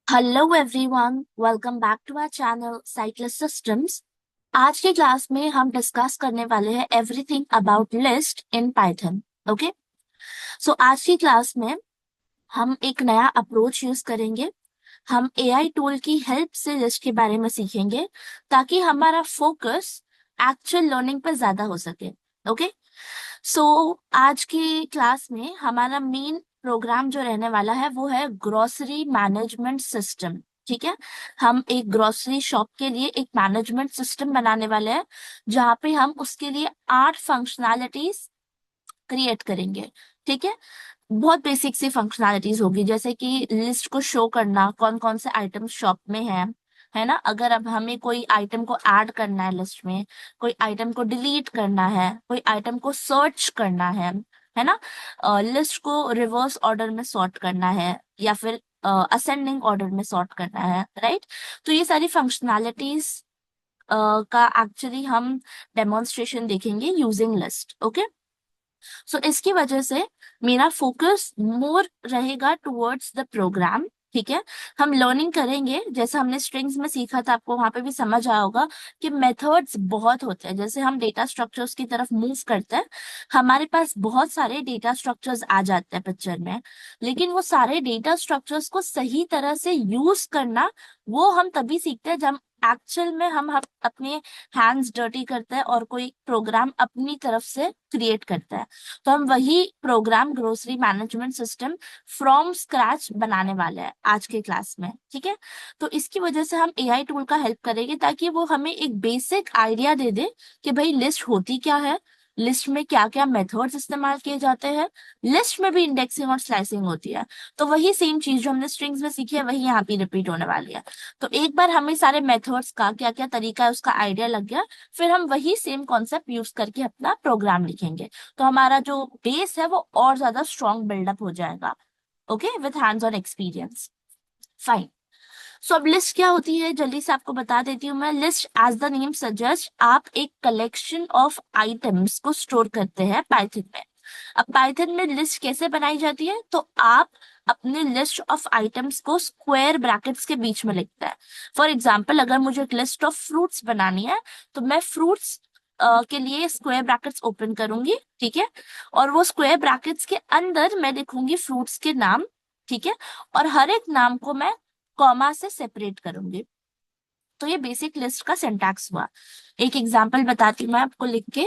Hello everyone, welcome back to our channel Cyclist Systems. आज की class में हम डिस्कस करने वाले हैं everything about list in Python. Okay, so आज की क्लास में हम एक नया अप्रोच यूज करेंगे। हम एआई टूल की हेल्प से लिस्ट के बारे में सीखेंगे ताकि हमारा फोकस एक्चुअल लर्निंग पर ज्यादा हो सके। ओके, सो आज की क्लास में हमारा मेन प्रोग्राम जो रहने वाला है वो है ग्रोसरी मैनेजमेंट सिस्टम। ठीक है, हम एक ग्रोसरी शॉप के लिए एक मैनेजमेंट सिस्टम बनाने वाले हैं जहाँ पे हम उसके लिए 8 फंक्शनैलिटीज क्रिएट करेंगे। ठीक है, बहुत बेसिक सी फंक्शनैलिटीज होगी जैसे कि लिस्ट को शो करना, कौन कौन से आइटम शॉप में है ना। अगर अब हमें कोई आइटम को ऐड करना है लिस्ट में, कोई आइटम को डिलीट करना है, कोई आइटम को सर्च करना है ना, लिस्ट को रिवर्स ऑर्डर में सॉर्ट करना है या फिर असेंडिंग ऑर्डर में सॉर्ट करना है, राइट। तो ये सारी फंक्शनैलिटीज का एक्चुअली हम डेमोन्स्ट्रेशन देखेंगे यूजिंग लिस्ट। ओके, सो इसकी वजह से मेरा फोकस मोर रहेगा टुवर्ड्स द प्रोग्राम। ठीक है, हम लर्निंग करेंगे जैसे हमने स्ट्रिंग्स में सीखा था, आपको वहां पे भी समझ आया होगा कि मेथड्स बहुत होते हैं। जैसे हम डेटा स्ट्रक्चर्स की तरफ मूव करते हैं, हमारे पास बहुत सारे डेटा स्ट्रक्चर्स आ जाते हैं पिक्चर में, लेकिन वो सारे डेटा स्ट्रक्चर्स को सही तरह से यूज करना वो हम तभी सीखते हैं जब एक्चुअल में हम अपने हैंड्स डर्टी करते हैं और कोई प्रोग्राम अपनी तरफ से क्रिएट करता है। तो हम वही program grocery management system from scratch बनाने वाले हैं आज के क्लास में। ठीक है, तो इसकी वजह से हम एआई टूल का हेल्प करेंगे ताकि वो हमें एक बेसिक आइडिया दे दे कि भाई लिस्ट होती क्या है, लिस्ट में क्या क्या मेथड्स इस्तेमाल किए जाते हैं। लिस्ट में भी इंडेक्सिंग और स्लाइसिंग होती है, तो वही सेम चीज जो हमने स्ट्रिंग्स में सीखी है वही यहाँ पे रिपीट होने वाली है। तो एक बार हमें सारे मेथड्स का क्या क्या तरीका है उसका आइडिया लग गया, फिर हम वही सेम कॉन्सेप्ट यूज करके अपना प्रोग्राम लिखेंगे। तो हमारा जो बेस है वो और ज्यादा स्ट्रॉन्ग बिल्डअप हो जाएगा। Okay, with hands on experience. Fine. So अब लिस्ट क्या होती है जल्दी से आपको बता देती हूँ मैं। List as the name suggest, आप एक कलेक्शन ऑफ आइटम्स को स्टोर करते हैं पाइथन में। अब पाइथन में लिस्ट कैसे बनाई जाती है, तो आप अपने लिस्ट ऑफ आइटम्स को स्क्वायर ब्रैकेट्स के बीच में लिखते हैं। फॉर एग्जाम्पल, अगर मुझे एक लिस्ट ऑफ फ्रूट्स बनानी है तो मैं फ्रूट्स के लिए स्क्वायर ब्रैकेट्स ओपन करूंगी। ठीक है, और वो स्क्वायर ब्रैकेट्स के अंदर मैं लिखूंगी फ्रूट्स के नाम। ठीक है, और हर एक नाम को मैं कॉमा से सेपरेट करूंगी। तो ये बेसिक लिस्ट का सिंटैक्स हुआ। एक एग्जांपल बताती हूँ मैं आपको लिख के।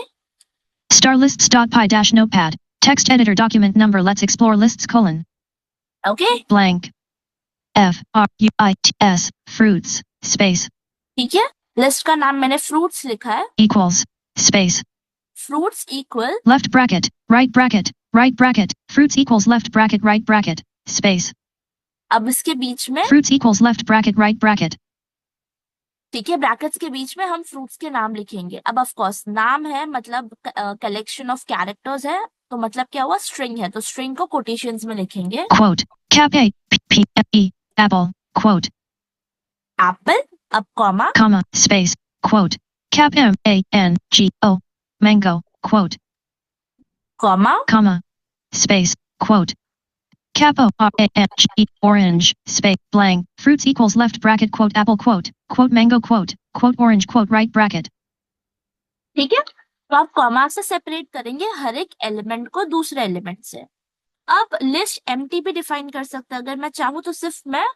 Star lists.py dash notepad. Text editor document number. Let's explore lists colon. Okay, Blank. Fruits. Fruits. Space. ठीक है, लिस्ट का नाम मैंने फ्रूट्स लिखा है। Equals. Space. Fruits equal Left bracket. Right bracket. Right bracket. Fruits equals left bracket. Right bracket. Space. अब इसके बीच में, Fruits equals left bracket. Right bracket. ठीक है, ब्रैकेट्स के बीच में हम फ्रूट्स के नाम लिखेंगे। अब ऑफ कोर्स नाम है मतलब कलेक्शन ऑफ कैरेक्टर्स है, तो मतलब क्या हुआ, स्ट्रिंग है, तो स्ट्रिंग को कोटेशंस में लिखेंगे। Quote. Cap A. P. E. Apple. Quote. Apple, अब comma, Comma. Space. Quote. Cap M. A. N. G. O. Mango. Quote. Comma, Comma. Space. Quote. Capo orange orange space blank fruits equals left bracket quote apple quote mango quote orange quote right bracket. ठीक है। तो आप comma से separate करेंगे हर एक element को दूसरे element से। अब लिस्ट एम्प्टी भी डिफाइन कर सकते हैं, अगर मैं चाहूँ तो सिर्फ मैं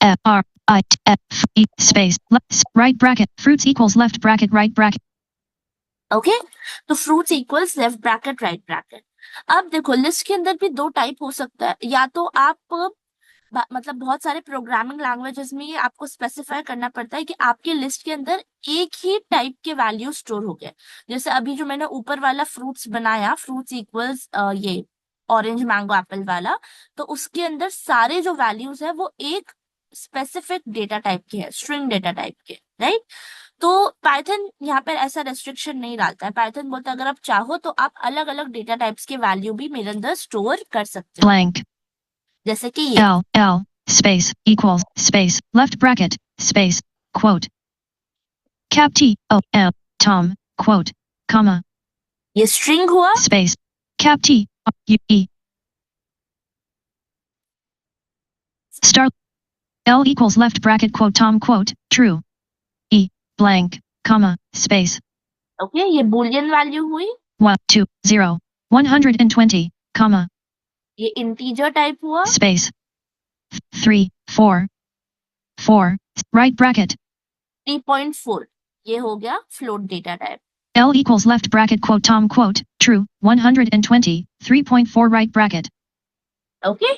F R I F E space right bracket fruits equals left bracket right bracket. Okay, तो fruits equals left bracket right bracket. अब देखो लिस्ट के अंदर भी दो टाइप हो सकता है, या तो आप मतलब बहुत सारे प्रोग्रामिंग लैंग्वेजेस में ये आपको स्पेसिफाई करना पड़ता है कि आपके लिस्ट के अंदर एक ही टाइप के वैल्यू स्टोर हो गए। जैसे अभी जो मैंने ऊपर वाला फ्रूट्स बनाया, फ्रूट्स इक्वल्स ये ऑरेंज मैंगो एप्पल वाला, तो उसके अंदर सारे जो वैल्यूज है वो एक स्पेसिफिक डेटा टाइप के हैं, स्ट्रिंग डेटा टाइप के, राइट। तो पाइथन यहाँ पर ऐसा रेस्ट्रिक्शन नहीं डालता है। पाइथन बोलता है अगर आप चाहो तो आप अलग अलग डेटा टाइप्स के वैल्यू भी मेरे अंदर स्टोर कर सकते हो, Blank जैसे कि ये L space equals space left bracket space quote cap T O M Tom quote comma ये स्ट्रिंग हुआ। space cap T U E star L equals left bracket quote Tom quote true. E blank comma space okay, ये Boolean value हुई, 1 2 0 120 comma ये integer type हुआ, space 3 4 4 right bracket 3.4, ये हो गया float data type. L equals left bracket quote Tom quote true 120 3.4 right bracket okay,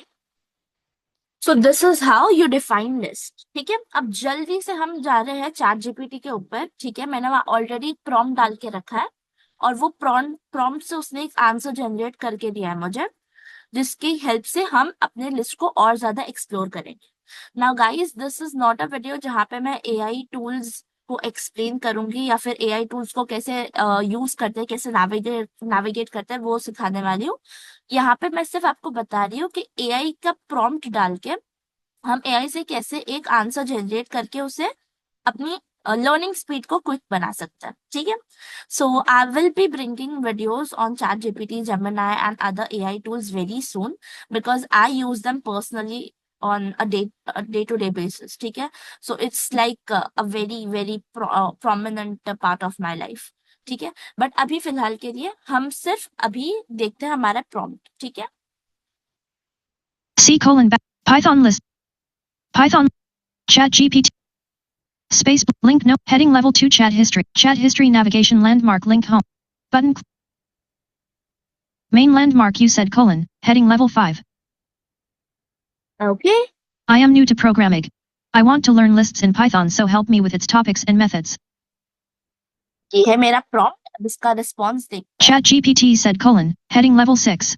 so this is how you define list. ठीक है, अब जल्दी से हम जा रहे हैं चैट जीपीटी के ऊपर। ठीक है, मैंने वहां ऑलरेडी प्रॉम्प्ट डाल के रखा है और वो प्रॉम्प्ट से उसने एक आंसर जनरेट करके दिया है मुझे, जिसकी हेल्प से हम अपने लिस्ट को और ज्यादा एक्सप्लोर करेंगे। Now guys, this is not a video जहाँ पे मैं एआई टूल्स को एक्सप्लेन करूंगी या फिर एआई टूल्स को कैसे यूज करते हैं, कैसे नेविगेट करते हैं वो सिखाने वाली हूँ। यहाँ पे मैं सिर्फ आपको बता रही हूँ कि एआई का प्रॉम्प्ट डाल के हम एआई से कैसे एक आंसर जनरेट करके उसे अपनी लर्निंग स्पीड को क्विक बना सकते हैं। ठीक है, so I will be bringing videos on ChatGPT, Gemini and other AI tools very soon because I use them personally on a day-to-day basis. ठीक है, so it's like a very prominent part of my life. ठीक है, but अभी फिलहाल के लिए हम सिर्फ अभी देखते हैं हमारा प्रॉम्प्ट। ठीक है, C colon Python list Python chat GPT space link no heading level 2 chat history navigation landmark link home button main landmark you said colon heading level 5 okay, I am new to programming. I want to learn lists in Python, so help me with its topics and methods. ये है मेरा prompt, अब इसका response देख। Chat GPT said colon heading level 6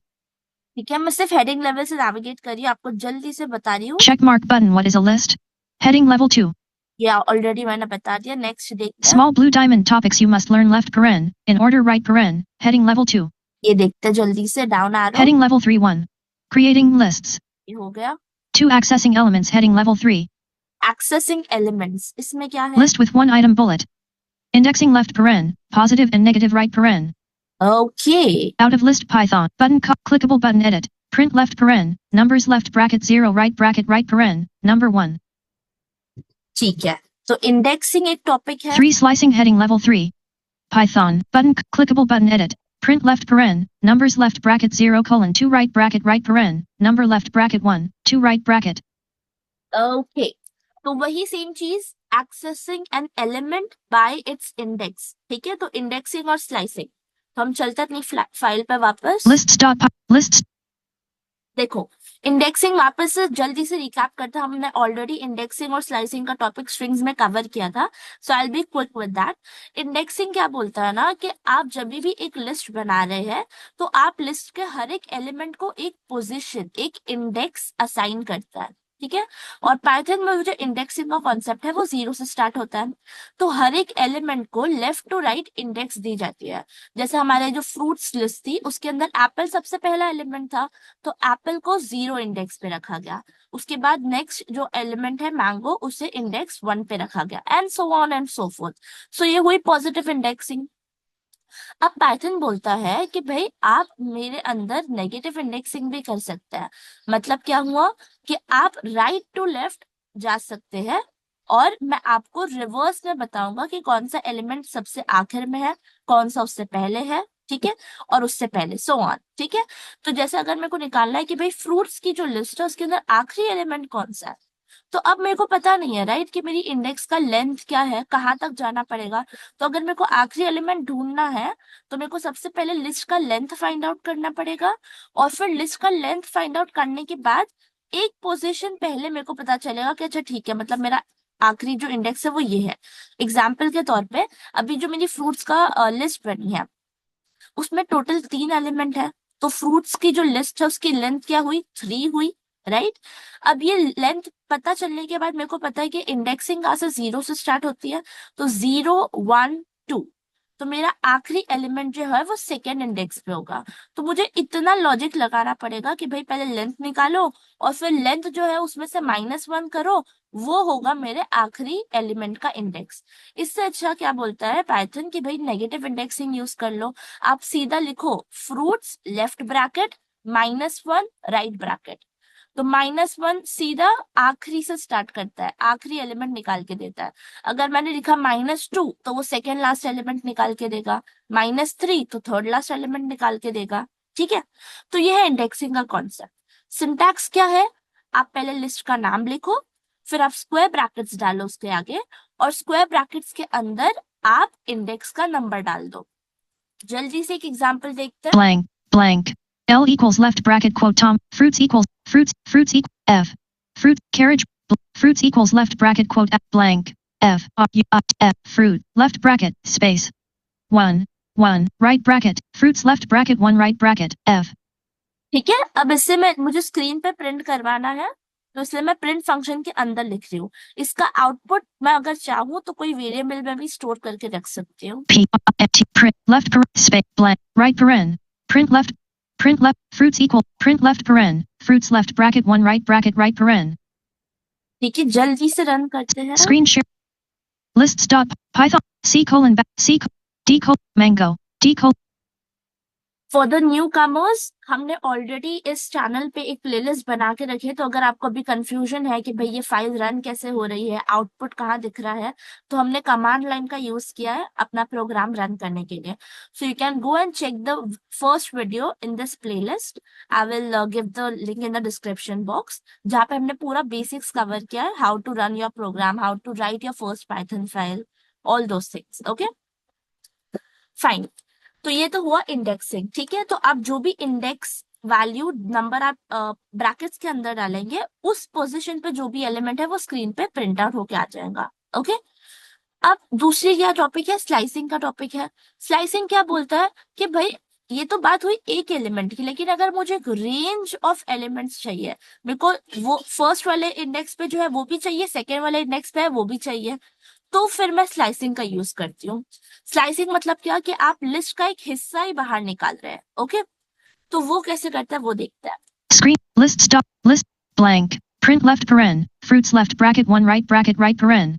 ठीक है, मैं सिर्फ हेडिंग लेवल से नेविगेट कर रही हूँ, आपको जल्दी से बता रही हूँ। check mark button what is a list heading level 2 या ऑलरेडी मैंने बता दिया, नेक्स्ट देखते हैं। small blue diamond topics you must learn left paren in order right paren heading level 2 ये देखते हैं जल्दी से, down arrow, heading level 3 1 creating lists ये हो गया। 2 accessing elements heading level 3 accessing elements, इसमें क्या है? list with one item bullet indexing left paren positive and negative right paren okay, out of list Python button clickable button edit print left paren numbers left bracket 0 right paren number 1 ठीक है, तो indexing एक topic है। 3 slicing heading level 3 Python button clickable button edit print left paren numbers left bracket 0 colon 2 right paren number left bracket 1 2 right bracket okay, तो वही same चीज, accessing an element by it's index. ठीक है, तो indexing और slicing. तो हम चलते हैं अपनी फाइल पे वापस। lists देखो, इंडेक्सिंग वापस से जल्दी से रिकैप करते हैं, हमने ऑलरेडी इंडेक्सिंग और स्लाइसिंग का टॉपिक स्ट्रिंग्स में कवर किया था, so I will be quick with that. Indexing क्या बोलता है ना कि आप जब भी एक लिस्ट बना रहे हैं तो आप लिस्ट के हर एक एलिमेंट को एक पोजीशन, एक इंडेक्स असाइन करता है। ठीक है, और पाइथन में जो इंडेक्सिंग का कॉन्सेप्ट है वो 0 से स्टार्ट होता है, तो हर एक एलिमेंट को लेफ्ट टू राइट इंडेक्स दी जाती है। जैसे हमारे जो फ्रूट्स लिस्ट थी उसके अंदर एप्पल सबसे पहला एलिमेंट था, तो एप्पल को 0 इंडेक्स पे रखा गया। उसके बाद नेक्स्ट जो एलिमेंट है मैंगो, उसे इंडेक्स 1 पे रखा गया, and so on and so forth. So ये हुई पॉजिटिव इंडेक्सिंग। अब पाइथन बोलता है कि भाई आप मेरे अंदर नेगेटिव इंडेक्सिंग भी कर सकते हैं। मतलब क्या हुआ कि आप राइट टू लेफ्ट जा सकते हैं और मैं आपको रिवर्स में बताऊंगा कि कौन सा एलिमेंट सबसे आखिर में है, कौन सा उससे पहले है, ठीक है, और उससे पहले सो ऑन। ठीक है, तो जैसे अगर मेरे को निकालना है कि भाई फ्रूट्स की जो लिस्ट है उसके अंदर आखिरी एलिमेंट कौन सा है, तो अब मेरे को पता नहीं है राइट कि मेरी इंडेक्स का लेंथ क्या है, कहाँ तक जाना पड़ेगा। तो अगर मेरे को आखिरी एलिमेंट ढूंढना है तो मेरे को सबसे पहले लिस्ट का लेंथ फाइंड आउट करना पड़ेगा, और फिर लिस्ट का लेंथ फाइंड आउट करने के बाद एक पोजीशन पहले मेरे को पता चलेगा कि अच्छा ठीक है, मतलब मेरा आखिरी जो इंडेक्स है वो ये है। एग्जाम्पल के तौर पे अभी जो मेरी फ्रूट्स का लिस्ट बनी है उसमें टोटल 3 एलिमेंट है, तो फ्रूट्स की जो लिस्ट है उसकी लेंथ क्या हुई, 3 हुई, राइट। अब ये लेंथ पता चलने के बाद मेरे को पता है कि इंडेक्सिंग कहाँ से 0 से स्टार्ट होती है, तो 0 1 2, तो मेरा आखिरी एलिमेंट जो है वो सेकेंड इंडेक्स पे होगा। तो मुझे इतना लॉजिक लगाना पड़ेगा कि भाई पहले लेंथ निकालो और फिर लेंथ जो है उसमें से -1 करो, वो होगा मेरे आखिरी एलिमेंट का इंडेक्स। इससे अच्छा क्या बोलता है पाइथन कि भाई नेगेटिव इंडेक्सिंग यूज कर लो। आप सीधा लिखो fruits left bracket -1 right bracket, तो -1 सीधा आखिरी से स्टार्ट करता है, आखिरी एलिमेंट निकाल के देता है। अगर मैंने लिखा -2 तो वो सेकेंड लास्ट एलिमेंट निकाल के देगा, -3 तो थर्ड लास्ट एलिमेंट निकाल के देगा। ठीक है, तो ये है इंडेक्सिंग का कॉन्सेप्ट। सिंटैक्स क्या है, आप पहले लिस्ट का नाम लिखो, फिर आप स्क्वायर ब्रैकेट्स डालो उसके आगे, और स्क्वायर ब्रैकेट्स के अंदर आप इंडेक्स का नंबर डाल दो। जल्दी से एक एग्जांपल देखते हैं। blank, blank. L equals left bracket quote Tom, fruits equals, fruits equal, F. Fruit, carriage, fruits equals left bracket quote F, blank, F, F, fruit, left bracket, space. 1, right bracket, fruits left bracket 1 right bracket, F. ठीक है, अब इससे मुझे screen पे print करवाना है, तो इसलिए मैं प्रिंट फंक्शन के अंदर लिख रही हूँ। इसका आउटपुट मैं अगर चाहूँ तो कोई वेरिएबल में भी स्टोर करके रख सकती हूँ। P, T, print, left, space, blank, right paren, print left, fruits equal, print left paren, fruits left bracket 1 right paren. ठीक है, जल्दी से रन करते हैं। Screen share. Lists dot Python C colon C D colon mango D colon. For the new commerce, हमने already इस channel पे एक प्लेलिस्ट बना के रखी है, तो अगर आपको अभी कंफ्यूजन है कि भाई ये फाइल रन कैसे हो रही है, आउटपुट कहाँ दिख रहा है, तो हमने कमांड लाइन का यूज किया है अपना प्रोग्राम रन करने के लिए। So you can go and check the first video in this playlist. I will give the link in the description box, जहाँ पे हमने पूरा बेसिक्स कवर किया है, how to run your program, how to write your first Python file, all those things. Okay fine, तो ये तो हुआ इंडेक्सिंग। ठीक है, तो आप जो भी इंडेक्स वैल्यू नंबर आप ब्रैकेट्स के अंदर डालेंगे, उस पोजीशन पे जो भी एलिमेंट है वो स्क्रीन पे प्रिंट आउट होके आ जाएगा। ओके, अब दूसरी क्या टॉपिक है, स्लाइसिंग का टॉपिक है। स्लाइसिंग क्या बोलता है कि भाई ये तो बात हुई एक एलिमेंट की, लेकिन अगर मुझे एक रेंज ऑफ एलिमेंट्स चाहिए, मेरे को वो फर्स्ट वाले इंडेक्स पे जो है वो भी चाहिए, सेकेंड वाले इंडेक्स पे है वो भी चाहिए, तो फिर मैं स्लाइसिंग का यूज करती हूँ। स्लाइसिंग मतलब क्या कि आप लिस्ट का एक हिस्सा ही बाहर निकाल रहे हैं। ओके, तो वो कैसे करता है वो देखते हैं। Screen list stop list blank print left paren fruits left bracket 1 right paren.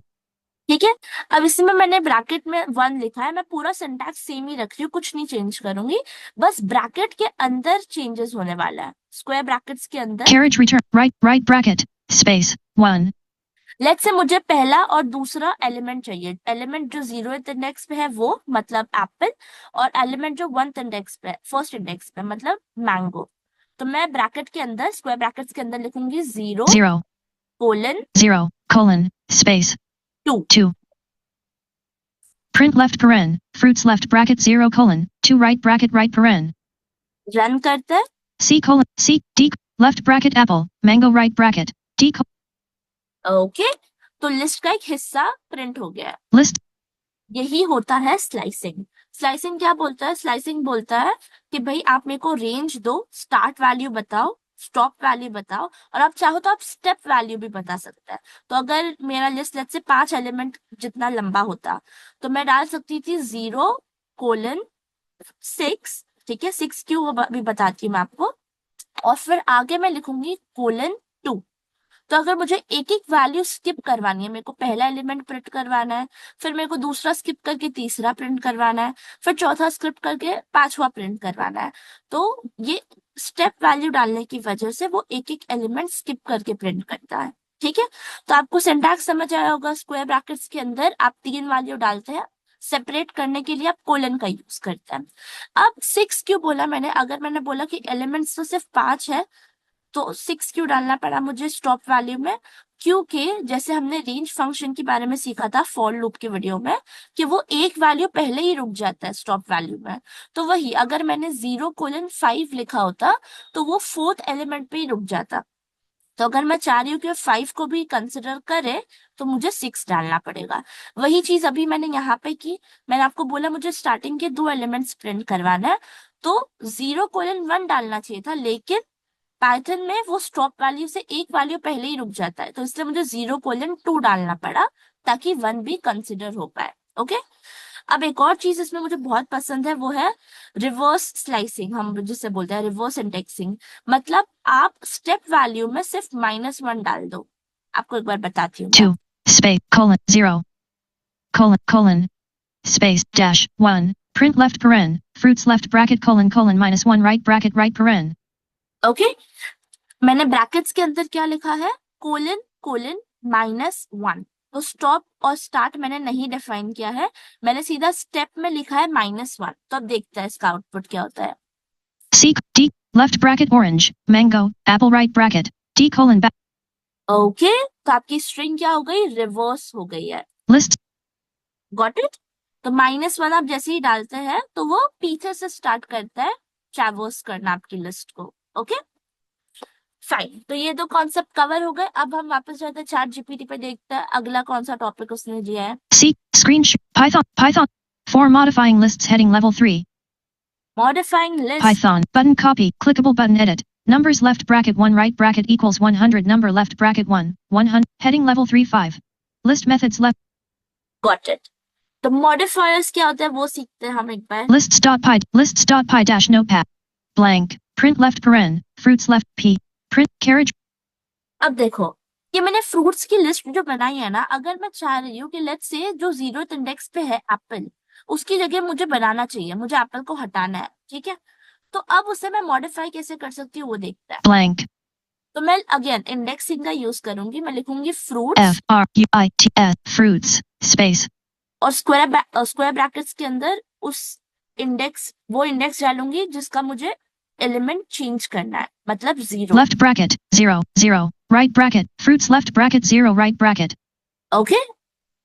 ठीक है, अब इसमें मैंने ब्रैकेट में 1 लिखा है, मैं पूरा सिंटैक्स सेम ही रख रही हूँ, कुछ नहीं चेंज करूंगी, बस ब्रैकेट के अंदर चेंजेस होने वाला है। स्क्वायर ब्रैकेट्स के अंदर carriage return right bracket space 1. Let's say मुझे पहला और दूसरा एलिमेंट चाहिए। एलिमेंट जो 0th इंडेक्स पे है वो मतलब एप्पल, और एलिमेंट जो 1th इंडेक्स पे, फर्स्ट इंडेक्स पे मतलब मैंगो। तो मैं ब्रैकेट के अंदर, स्क्वायर ब्रैकेट्स के अंदर लिखूंगी 0 colon space 2. print left paren fruits left bracket 0 colon 2 right paren. Run करते हैं। C colon C D left bracket apple mango right bracket D okay, तो लिस्ट का एक हिस्सा प्रिंट हो गया है। list. यही होता है स्लाइसिंग। स्लाइसिंग क्या बोलता है, स्लाइसिंग बोलता है कि भाई आप मेरे को रेंज दो, स्टार्ट वैल्यू बताओ, स्टॉप वैल्यू बताओ, और आप चाहो तो आप स्टेप वैल्यू भी बता सकते हैं। तो अगर मेरा लिस्ट लेट्स से 5 एलिमेंट जितना लंबा होता, तो मैं डाल सकती थी 0:6। ठीक है, 6 क्यों भी बताती हूँ मैं आपको, और फिर आगे मैं लिखूंगी :2। तो अगर मुझे एक एक वैल्यू स्किप करवानी है, मेरे को पहला एलिमेंट प्रिंट करवाना है, फिर मेरे को दूसरा स्किप करके तीसरा प्रिंट करवाना है, फिर चौथा स्किप करके पांचवा प्रिंट करवाना है, तो ये स्टेप वैल्यू डालने की वजह से वो एक एक एलिमेंट स्किप करके प्रिंट करता है। ठीक है, तो आपको सिंटैक्स समझ आया होगा। स्क्वायर ब्रैकेट्स के अंदर आप 3 वैल्यू डालते हैं, सेपरेट करने के लिए आप कोलन का यूज करते हैं। अब 6 क्यों बोला मैंने, अगर मैंने बोला कि एलिमेंट्स तो सिर्फ 5 है, तो 6 क्यों डालना पड़ा मुझे स्टॉप वैल्यू में, क्योंकि जैसे हमने रेंज फंक्शन के बारे में सीखा था फॉर लूप के वीडियो में, कि वो एक वैल्यू पहले ही रुक जाता है स्टॉप वैल्यू में। तो वही अगर मैंने 0:5 लिखा होता तो वो 4th एलिमेंट पे ही रुक जाता। तो अगर मैं चाह रही हूँ कि 5 को भी कंसिडर करे, तो मुझे 6 डालना पड़ेगा। वही चीज अभी मैंने यहाँ पे की। मैंने आपको बोला मुझे स्टार्टिंग के 2 एलिमेंट्स प्रिंट करवाना है, तो 0:1 डालना चाहिए था, लेकिन पाइथन में वो स्टॉप वैल्यू से एक वैल्यू पहले ही रुक जाता है, तो इसलिए मुझे 0:2 डालना पड़ा ताकि 1 भी कंसिडर हो पाए। ओके, अब एक और चीज इसमें मुझे बहुत पसंद है, वो है रिवर्स स्लाइसिंग। हम जिसे बोलते हैं रिवर्स इंडेक्सिंग, मतलब आप स्टेप वैल्यू में सिर्फ -1 डाल दो। आपको एक बार बताती हूँ। 2 space colon 0 colon space dash 1 print left paren fruits left bracket colon -1 right bracket right paren. Okay, मैंने ब्रैकेट्स के अंदर क्या लिखा है, कोलन कोलन -1। तो स्टॉप और स्टार्ट मैंने नहीं डिफाइन किया है, मैंने सीधा स्टेप में लिखा है -1। तो अब देखते हैं इसका आउटपुट क्या होता है। C D left bracket orange mango apple right bracket D colon back okay तो आपकी स्ट्रिंग क्या हो गई, रिवर्स हो गई है। list got it. तो -1 आप जैसे ही डालते हैं तो वो पीछे से स्टार्ट करता है ट्रैवर्स करना आपकी लिस्ट को। ओके फाइन, तो ये दो कॉन्सेप्ट कवर हो गए। अब हम वापस जाते हैं चैट जीपीटी पे, देखते हैं अगला कौन सा टॉपिक उसने दिया है। C Python for modifying lists heading level 3 modifying list. Python button copy clickable button edit numbers left bracket 1 right bracket equals 100 number left bracket 1 100 heading level 3 5 list methods left got it. तो modifiers क्या होता है वो सीखते हैं हम एक बार। lists.py dash notepad blank print left paren fruits left p print carriage। अब देखो ये मैंने फ्रूट्स की लिस्ट जो बनाई है ना, अगर मैं चाह रही हूँ कि लेट्स से जो 0th इंडेक्स पे है एप्पल, उसकी जगह मुझे बनाना चाहिए, मुझे एप्पल को हटाना है, ठीक है। तो अब उसे मैं मॉडिफाई कैसे कर सकती हूँ वो देखते हैं। blank तो मैं अगेन इंडेक्सिंग का यूज करूंगी, मैं लिखूंगी फ्रूट्स fruits fruits space और स्क्वायर ब्रैकेट्स के अंदर उस वो इंडेक्स डालूंगी जिसका मुझे एलिमेंट चेंज करना है, मतलब 0। left bracket 0 0 right bracket fruits left bracket 0 right bracket okay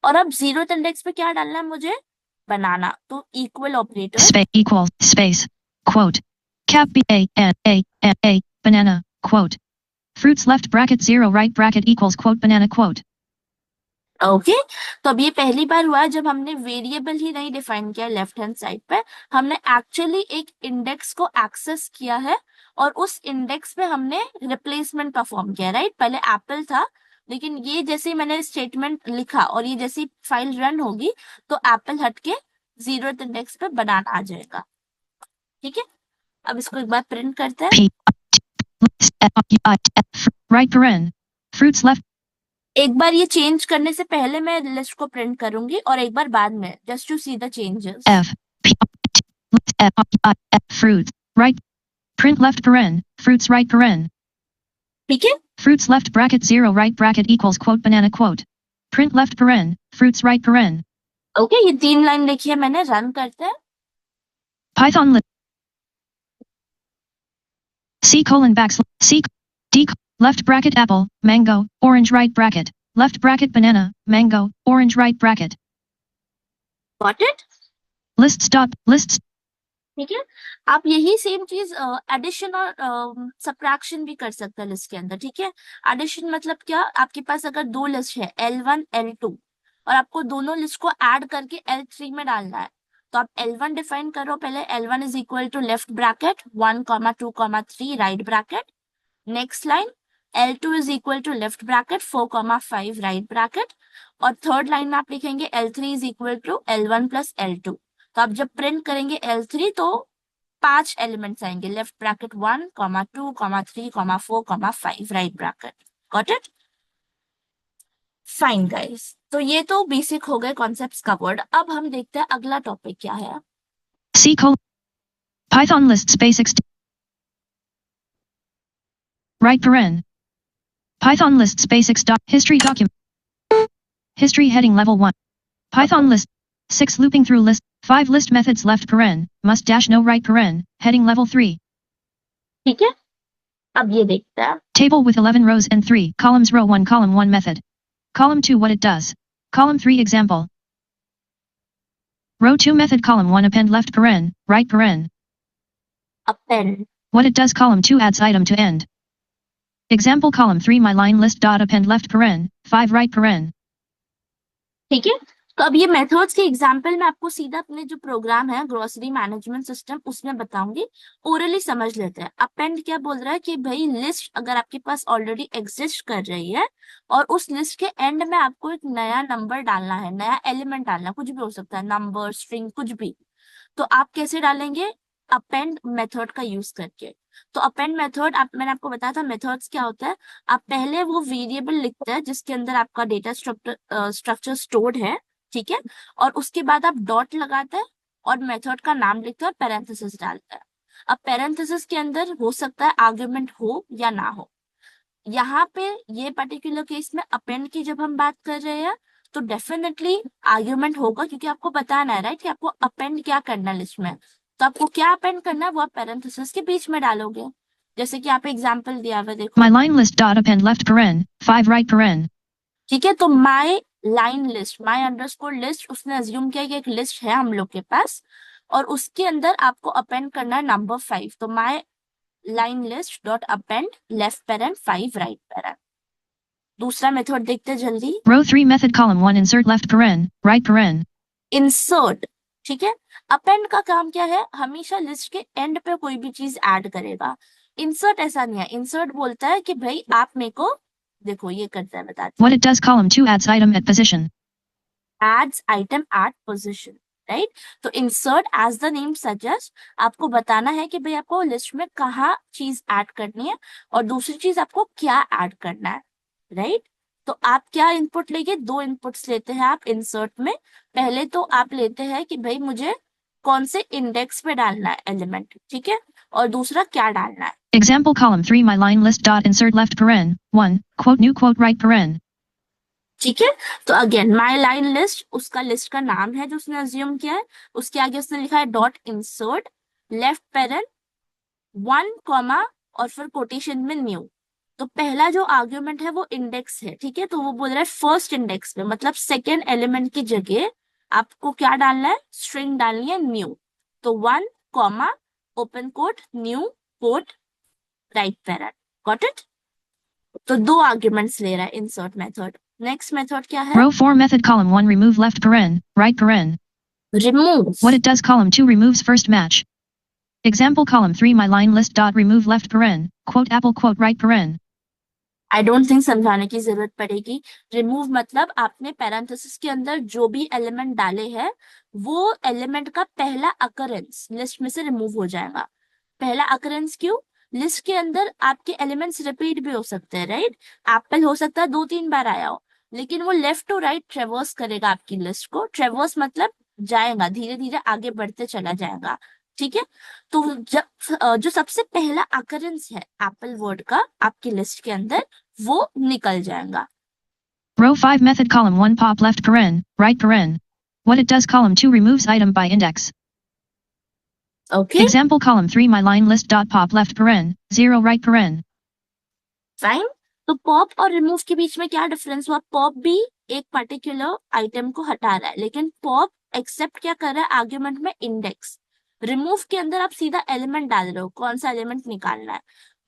और अब 0th इंडेक्स पे क्या डालना है मुझे, बनाना। तो equal operator space equals space quote cap a banana quote fruits left bracket 0 right bracket equals quote banana quote। Okay तो अब ये पहली बार हुआ है जब हमने वेरिएबल ही नहीं डिफाइन किया लेफ्ट हैंड साइड पे, हमने एक्चुअली एक इंडेक्स को एक्सेस किया है और उस इंडेक्स पे हमने रिप्लेसमेंट परफॉर्म किया, राइट। पहले एप्पल था, लेकिन ये जैसे ही मैंने स्टेटमेंट लिखा और ये जैसी फाइल रन होगी तो एप्पल हट के 0th इंडेक्स पे बनाना आ जाएगा, ठीक है। अब इसको एक बार प्रिंट करते हैं। right paren fruits left एक बार ये चेंज करने से पहले मैं लिस्ट को प्रिंट करूंगी और एक बार बाद में, just to see the changes. f p fruits right print left paren fruits right paren ठीक है fruits left bracket 0 right bracket equals quote banana quote print left paren fruits right paren okay ये 3 line लिखी है मैंने, run करते हैं। Python list C colon C D left bracket apple mango orange right bracket left bracket banana mango orange right bracket got it. lists ठीक है आप यही सेम चीज एडिशन और सब्ट्रैक्शन भी कर सकते हैं लिस्ट के अंदर, ठीक है। एडिशन मतलब क्या, आपके पास अगर दो लिस्ट है L1 L2 और आपको दोनों लिस्ट को ऐड करके L3 में डालना है, तो आप L1 डिफाइन करो पहले। L1 is equal to left bracket 1 2 3 right bracket, next line L2 is equal to left bracket 4 5 right bracket, और थर्ड लाइन में आप लिखेंगे L3 is equal to L1 plus L2। तो आप जब प्रिंट करेंगे L3 तो 5 एलिमेंट्स आएंगे, left bracket 1 2 3 4 5 right bracket. Got it. Fine guys, तो ये तो बेसिक हो गए कॉन्सेप्ट्स कवर्ड। अब हम देखते हैं अगला टॉपिक क्या है। C colon Python lists basics right paren Python lists basics history document history heading level 1 Python list 6 looping through list 5 list methods left paren must dash no right paren heading level 3 ठीक है अब ये देखते हैं। table with 11 rows and 3 columns row 1 column 1 method column 2 what it does column 3 example row 2 method column 1 append left paren right paren append what it does column 2 adds item to end example column 3 my line list dot append left paren 5 right paren ठीक है तो अब ये methods के example मैं आपको सीधा अपने जो प्रोग्राम है ग्रोसरी मैनेजमेंट सिस्टम उसमें बताऊंगी, ओरली समझ लेते हैं। अपेंड क्या बोल रहा है कि भाई लिस्ट अगर आपके पास ऑलरेडी एग्जिस्ट कर रही है और उस लिस्ट के एंड में आपको एक नया नंबर डालना है, नया एलिमेंट डालना है, कुछ भी हो सकता है, नंबर स्ट्रिंग कुछ भी, तो आप कैसे डालेंगे, अपेंड मेथड का यूज करके। तो अपेंड मेथड मैंने आपको बताया था मेथड्स क्या होता है। आप पहले वो वेरिएबल लिखते हैं जिसके अंदर आपका डेटा स्ट्रक्चर स्टोर्ड है, ठीक है, और उसके बाद आप डॉट लगाते हैं और मेथड का नाम लिखते हैं और पैरेंथेसिस डालते हैं। अब पैरेंथेसिस के अंदर हो सकता है आर्गुमेंट हो या ना हो, यहाँ पे ये पर्टिकुलर केस में अपेंड की जब हम बात कर रहे हैं तो डेफिनेटली आर्ग्यूमेंट होगा, क्योंकि आपको बताना है राइट कि आपको अपेंड क्या करना है लिस्ट में। तो आपको क्या अपेंड करना है वो आप पैरेंथेसिस के बीच में डालोगे, जैसे कि यहाँ पे एग्जाम्पल दिया हुआ है, देखो। My line list dot append left paren, 5 right paren. ठीक है, तो माई लाइन लिस्ट, माई अंडरस्कोर लिस्ट, उसने अज्यूम किया कि एक लिस्ट है हम लोग के पास और उसके अंदर आपको अपेंड करना है नंबर 5। तो माई line list dot append left parent 5 right parent. दूसरा मेथड देखते हैं जल्दी। Row 3 method column 1 insert left paren, right paren. Insert, ठीक है। अपेंड का काम क्या है, हमेशा लिस्ट के एंड पे कोई भी चीज ऐड करेगा। इंसर्ट ऐसा नहीं है, इंसर्ट बोलता है कि भाई आप मेरे को, देखो ये करता है, बताते What it does column 2 adds item at position. Adds item at position, right. तो insert as the name suggest, आपको बताना है कि भाई आपको लिस्ट में कहाँ चीज ऐड करनी है और दूसरी चीज आपको क्या ऐड करना है, राइट। तो आप क्या इनपुट लेंगे, दो इनपुट्स लेते हैं आप इंसर्ट में। पहले तो आप लेते हैं कि भाई मुझे कौन से इंडेक्स पे डालना है एलिमेंट, ठीक है, और दूसरा क्या डालना है। Example column 3 my line list dot insert left paren, 1, quote new quote right paren. ठीक है, तो अगेन माई लाइन लिस्ट उसका लिस्ट का नाम है जो उसने अज्यूम किया है, उसके आगे उसने लिखा है dot insert left parent 1 comma और फिर कोटेशन में न्यू। तो पहला जो आर्ग्यूमेंट है वो इंडेक्स है, ठीक है, तो वो बोल रहा है फर्स्ट इंडेक्स में, मतलब सेकेंड एलिमेंट की जगह आपको क्या डालना है, स्ट्रिंग डालनी है न्यू। तो 1 comma open quote new quote right parent, got it. तो दो आर्ग्यूमेंट्स ले रहा है इंसर्ट मेथड। नेक्स्ट मेथड क्या है, Row 4 method column 1 remove left paren, right paren. Remove. What it does column 2 removes first match. Example column 3 my line list dot remove left paren, quote apple quote right paren. I don't think समझाने की जरूरत पड़ेगी। Remove मतलब आपने parenthesis के अंदर जो भी एलिमेंट डाले हैं वो एलिमेंट का पहला अकरेंस लिस्ट में से रिमूव हो जाएगा। पहला अकरेंस क्यों, लिस्ट के अंदर आपके एलिमेंट्स रिपीट भी हो सकते हैं, राइट। एप्पल हो सकता है 2-3 बार आया हो, लेकिन वो लेफ्ट टू राइट ट्रेवर्स करेगा आपकी लिस्ट को। ट्रेवर्स मतलब जाएगा, धीरे धीरे आगे बढ़ते चला जाएगा, ठीक है। तो जब जो सबसे पहला अकरेंस है एप्पल वर्ड का आपकी लिस्ट के अंदर वो निकल जाएगा। Row 5 method column 1 pop left paren, right paren. What it does column 2 removes item by index. Okay Example column 3 my line list dot pop left paren, 0 right paren. Fine. तो pop और remove के बीच में क्या difference हुआ, pop भी एक particular item को हटा रहा है, लेकिन पॉप एक्सेप्ट क्या कर रहा है आर्ग्यूमेंट में इंडेक्स। रिमूव के अंदर आप सीधा एलिमेंट डाल रहे हो, कौन सा एलिमेंट निकालना है।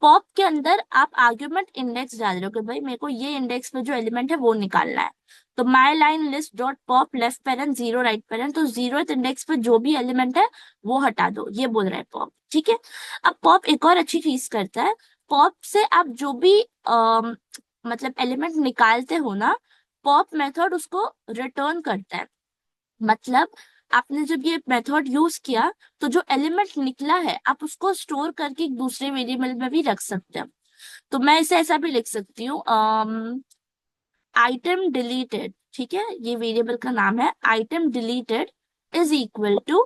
पॉप के अंदर आप आर्ग्यूमेंट इंडेक्स डाल रहे हो कि भाई मेरे को ये इंडेक्स पे जो एलिमेंट है वो निकालना है। तो माई line list dot pop left parent 0 right parent, तो 0th इंडेक्स पे जो भी एलिमेंट है वो हटा दो, ये बोल रहा है पॉप, ठीक है। अब पॉप एक और अच्छी चीज करता है, पॉप से आप जो भी मतलब एलिमेंट निकालते हो ना, पॉप मेथड उसको रिटर्न करता है। मतलब आपने जब ये मेथड यूज किया तो जो एलिमेंट निकला है आप उसको स्टोर करके एक दूसरे वेरिएबल में भी रख सकते हैं। तो मैं इसे ऐसा भी लिख सकती हूँ, आइटम डिलीटेड, ठीक है, ये वेरिएबल का नाम है, item deleted is equal to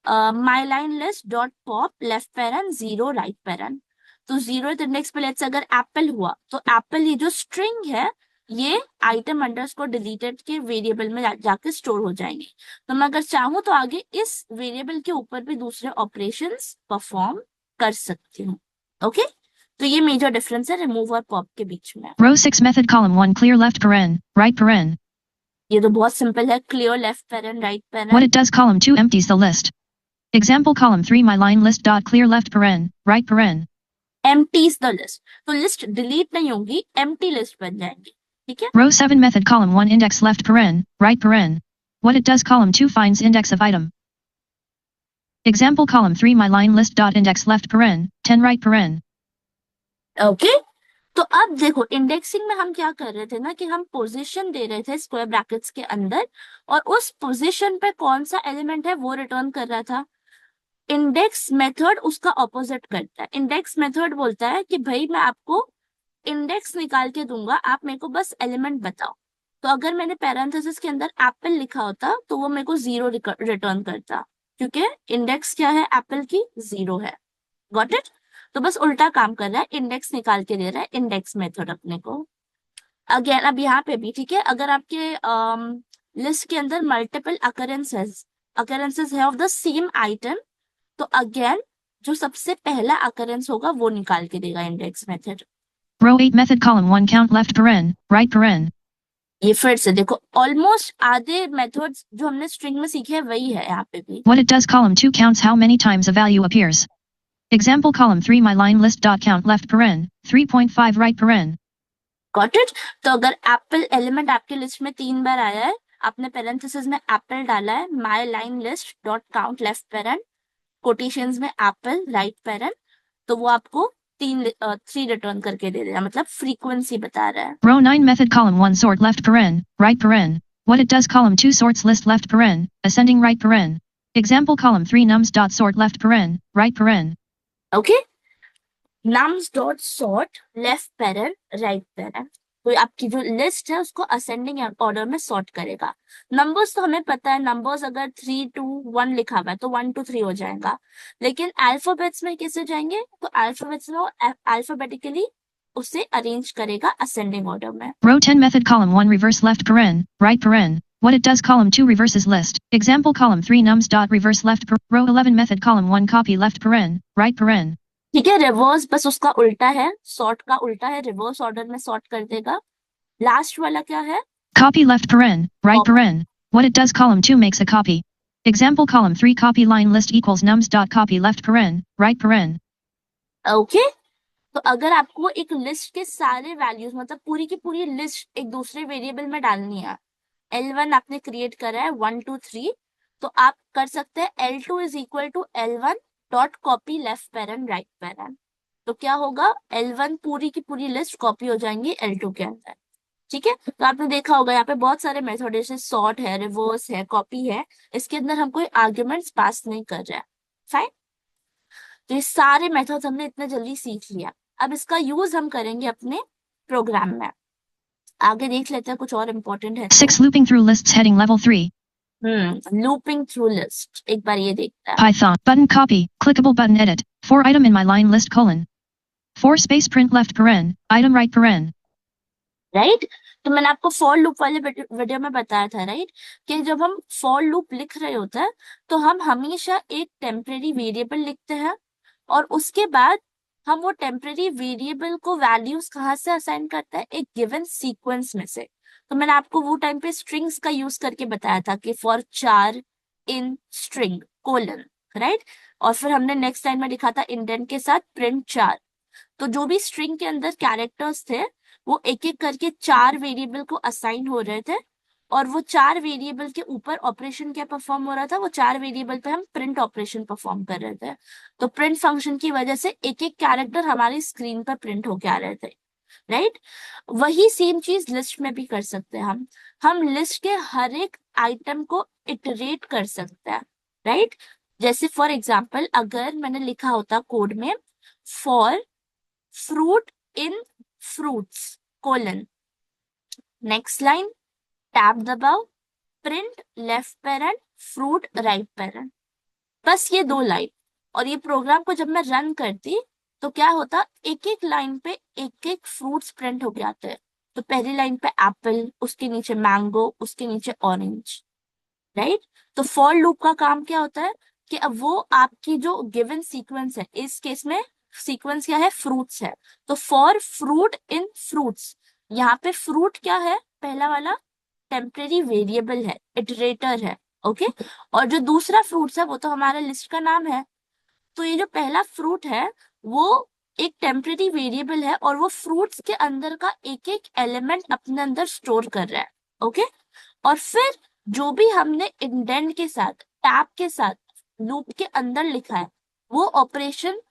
my line list dot pop left parent 0 right parent. तो 0th इंडेक्स पे लेट्स अगर एप्पल हुआ तो एप्पल ये जो स्ट्रिंग है ये आइटम अंडरस्कोर डिलीटेड के वेरिएबल में जाके स्टोर हो जाएंगे। तो मैं अगर चाहूँ तो आगे इस वेरिएबल के ऊपर भी दूसरे ऑपरेशंस परफॉर्म कर सकती हूँ, ओके। तो ये मेजर डिफरेंस है रिमूव और पॉप के बीच में। Row 6 method column 1 clear left paren, right paren. ये तो बहुत सिंपल है, clear left parent right What parent. it does column 2 empties the list. Example column 3 my line list dot clear left paren, right paren. Empties the list, तो list delete नहीं होगी, empty list बन जाएंगी, ठीक है। Row 7 method column 1 index left paren, right paren. What it does column 2 finds index of item. Example column 3 my line list dot index left paren, 10 right paren. Okay तो अब देखो indexing में हम क्या कर रहे थे ना कि हम पोजीशन दे रहे थे स्क्वायर ब्रैकेट्स के अंदर और उस पोजीशन पे कौन सा एलिमेंट है वो रिटर्न कर रहा था। इंडेक्स मेथड उसका ऑपोजिट करता है। इंडेक्स मेथड बोलता है कि भाई मैं आपको इंडेक्स निकाल के दूंगा, आप मेरे को बस एलिमेंट बताओ। तो अगर मैंने पैरेंथेसिस के अंदर एप्पल लिखा होता तो वो मेरे को 0 रिटर्न करता, क्योंकि इंडेक्स क्या है एप्पल की, 0 है, गॉट इट। तो बस उल्टा काम कर रहा है, इंडेक्स निकाल के दे रहा है, इंडेक्स मेथड अपने को। अगेन अब यहाँ पे भी ठीक है, अगर आपके लिस्ट के अंदर मल्टीपल अकरेंसेस है ऑफ द सेम आइटम, तो अगेन जो सबसे पहला अकरेंस होगा वो निकाल के देगा index method. Row 8 method column 1 count left paren, right paren. ये फिर से देखो, ऑलमोस्ट आधे मेथड्स जो हमने स्ट्रिंग में सीखे हैं वही है यहाँ पे भी। What it does column 2 counts how many times a value appears. Example column 3 my line list dot count left paren, 3.5 right paren. Got it. तो अगर एप्पल एलिमेंट आपके लिस्ट में 3 बार आया है, आपने पेरेंथेसिस में एप्पल डाला है, my line list dot count left parent, quotations में एप्पल राइट पेरेंट, तो वो आपको 3 रिटर्न करके दे देगा, मतलब फ्रीक्वेंसी बता रहा है। Row 9 method column 1 sort left paren, right paren. What it does column 2 sorts list left paren, ascending right paren. Example column 3 nums dot sort left paren, right paren. Okay, nums dot sort left parent right parent, तो आपकी जो list है उसको ascending order में sort करेगा। Numbers तो हमें पता है, नंबर्स अगर 3 2 1 लिखा हुआ है तो 1 2 3 हो जाएगा, लेकिन अल्फाबेट्स में कैसे जाएंगे, तो अल्फाबेट्स में अल्फाबेटिकली उसे अरेंज करेगा असेंडिंग ऑर्डर में। Row 10 method column 1 reverse left paren, right paren. What it does column 2 reverses list. Example column 3 nums dot reverse left row 11 method column 1 copy left paren, right paren. ठीक है, reverse बस उसका उल्टा है, sort का उल्टा है, रिवर्स ऑर्डर में सॉर्ट कर देगा। लास्ट वाला क्या है, Copy left paren, right paren. What it does column 2 makes a copy. Example column 3 copy line list equals nums dot copy left paren, right paren. Okay. तो अगर आपको एक लिस्ट के सारे वैल्यूज, मतलब पूरी की पूरी लिस्ट एक दूसरे वेरिएबल में डालनी है, L1 आपने क्रिएट करा है 1 2 3, तो आप कर सकते हैं L2 is equal to L1 dot copy left parent right parent, तो क्या होगा, L1 पूरी की पूरी लिस्ट कॉपी हो जाएंगी L2 के अंदर। ठीक है, तो आपने देखा होगा यहाँ पे बहुत सारे मेथड, जैसे सॉर्ट है, रिवर्स है, कॉपी है, इसके अंदर हम कोई आर्ग्यूमेंट्स पास नहीं कर रहे हैं। फाइन, तो ये सारे मेथड्स हमने इतने जल्दी सीख लिया, अब इसका यूज हम करेंगे अपने प्रोग्राम में। आगे देख लेते हैं कुछ और इम्पोर्टेंट है। 6 looping through lists heading level 3. Looping through list, एक बार ये देखते हैं। Python button copy clickable button edit 4 item in my line list colon 4 space print left paren item right paren. Right, तो मैंने आपको फॉर लूप वाले video में बताया था राइट, कि जब हम फॉर लूप लिख रहे होते हैं तो हम हमेशा एक टेम्परेरी वेरिएबल लिखते हैं, और उसके बाद हम वो टेम्परेरी वेरिएबल को वैल्यूज कहाँ से असाइन करते हैं, एक गिवन सीक्वेंस में से। तो मैंने आपको वो टाइम पे स्ट्रिंग्स का यूज करके बताया था कि for 4 in string colon, right, और फिर हमने नेक्स्ट लाइन में लिखा था इंडेंट के साथ प्रिंट 4। तो जो भी स्ट्रिंग के अंदर कैरेक्टर्स थे वो एक एक करके 4 वेरिएबल को असाइन हो रहे थे, और वो 4 वेरिएबल के ऊपर ऑपरेशन क्या परफॉर्म हो रहा था, वो 4 वेरिएबल पे हम प्रिंट ऑपरेशन परफॉर्म कर रहे थे। तो प्रिंट फंक्शन की वजह से एक एक कैरेक्टर हमारी स्क्रीन पर प्रिंट होके आ रहे थे, राइट। वही सेम चीज लिस्ट में भी कर सकते हैं हम लिस्ट के हर एक आइटम को इटरेट कर सकते हैं, राइट। जैसे फॉर एग्जाम्पल अगर मैंने लिखा होता कोड में for fruit in fruits colon, next line tab दबाओ, print left paren fruit right paren, बस ये 2 लाइन, और ये प्रोग्राम को जब मैं रन करती तो क्या होता, एक एक लाइन पे एक एक फ्रूट्स प्रिंट होके आते हैं। तो पहली लाइन पे एप्पल, उसके नीचे मैंगो, उसके नीचे ऑरेंज, राइट। तो फॉर लूप का काम क्या होता है कि अब वो आपकी जो गिवन सीक्वेंस है, इस केस में सीक्वेंस क्या है, फ्रूट्स है, तो फॉर फ्रूट इन फ्रूट्स, यहाँ पे फ्रूट क्या है, पहला वाला टेम्परेरी वेरिएबल है, इटरेटर है, ओके। और जो दूसरा फ्रूट्स है वो तो हमारे लिस्ट का नाम है। तो ये जो पहला फ्रूट है वो एक टेम्परेरी वेरिएबल है, और वो फ्रूट्स के अंदर का एक एक एलिमेंट अपने अंदर स्टोर कर रहा है, ओके। और फिर जो भी हमने इंडेंट के साथ, टैब के साथ लूप के अंदर लिखा है, वो ऑपरेशन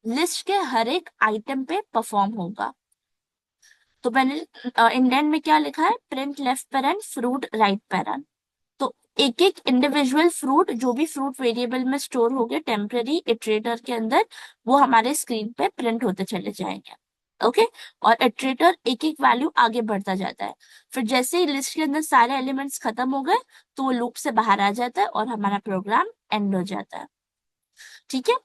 लिस्ट के हर एक आइटम पे परफॉर्म होगा। तो मैंने इंडेंट में क्या लिखा है, print left paren fruit right parent, तो एक एक इंडिविजुअल फ्रूट जो भी फ्रूट वेरिएबल में स्टोर हो गए टेम्परेरी इटरेटर के अंदर, वो हमारे स्क्रीन पे प्रिंट होते चले जाएंगे, ओके। और इटरेटर एक एक वैल्यू आगे बढ़ता जाता है, फिर जैसे ही लिस्ट के अंदर सारे एलिमेंट्स खत्म हो गए तो वो लूप से बाहर आ जाता है और हमारा प्रोग्राम एंड हो जाता है, ठीक है।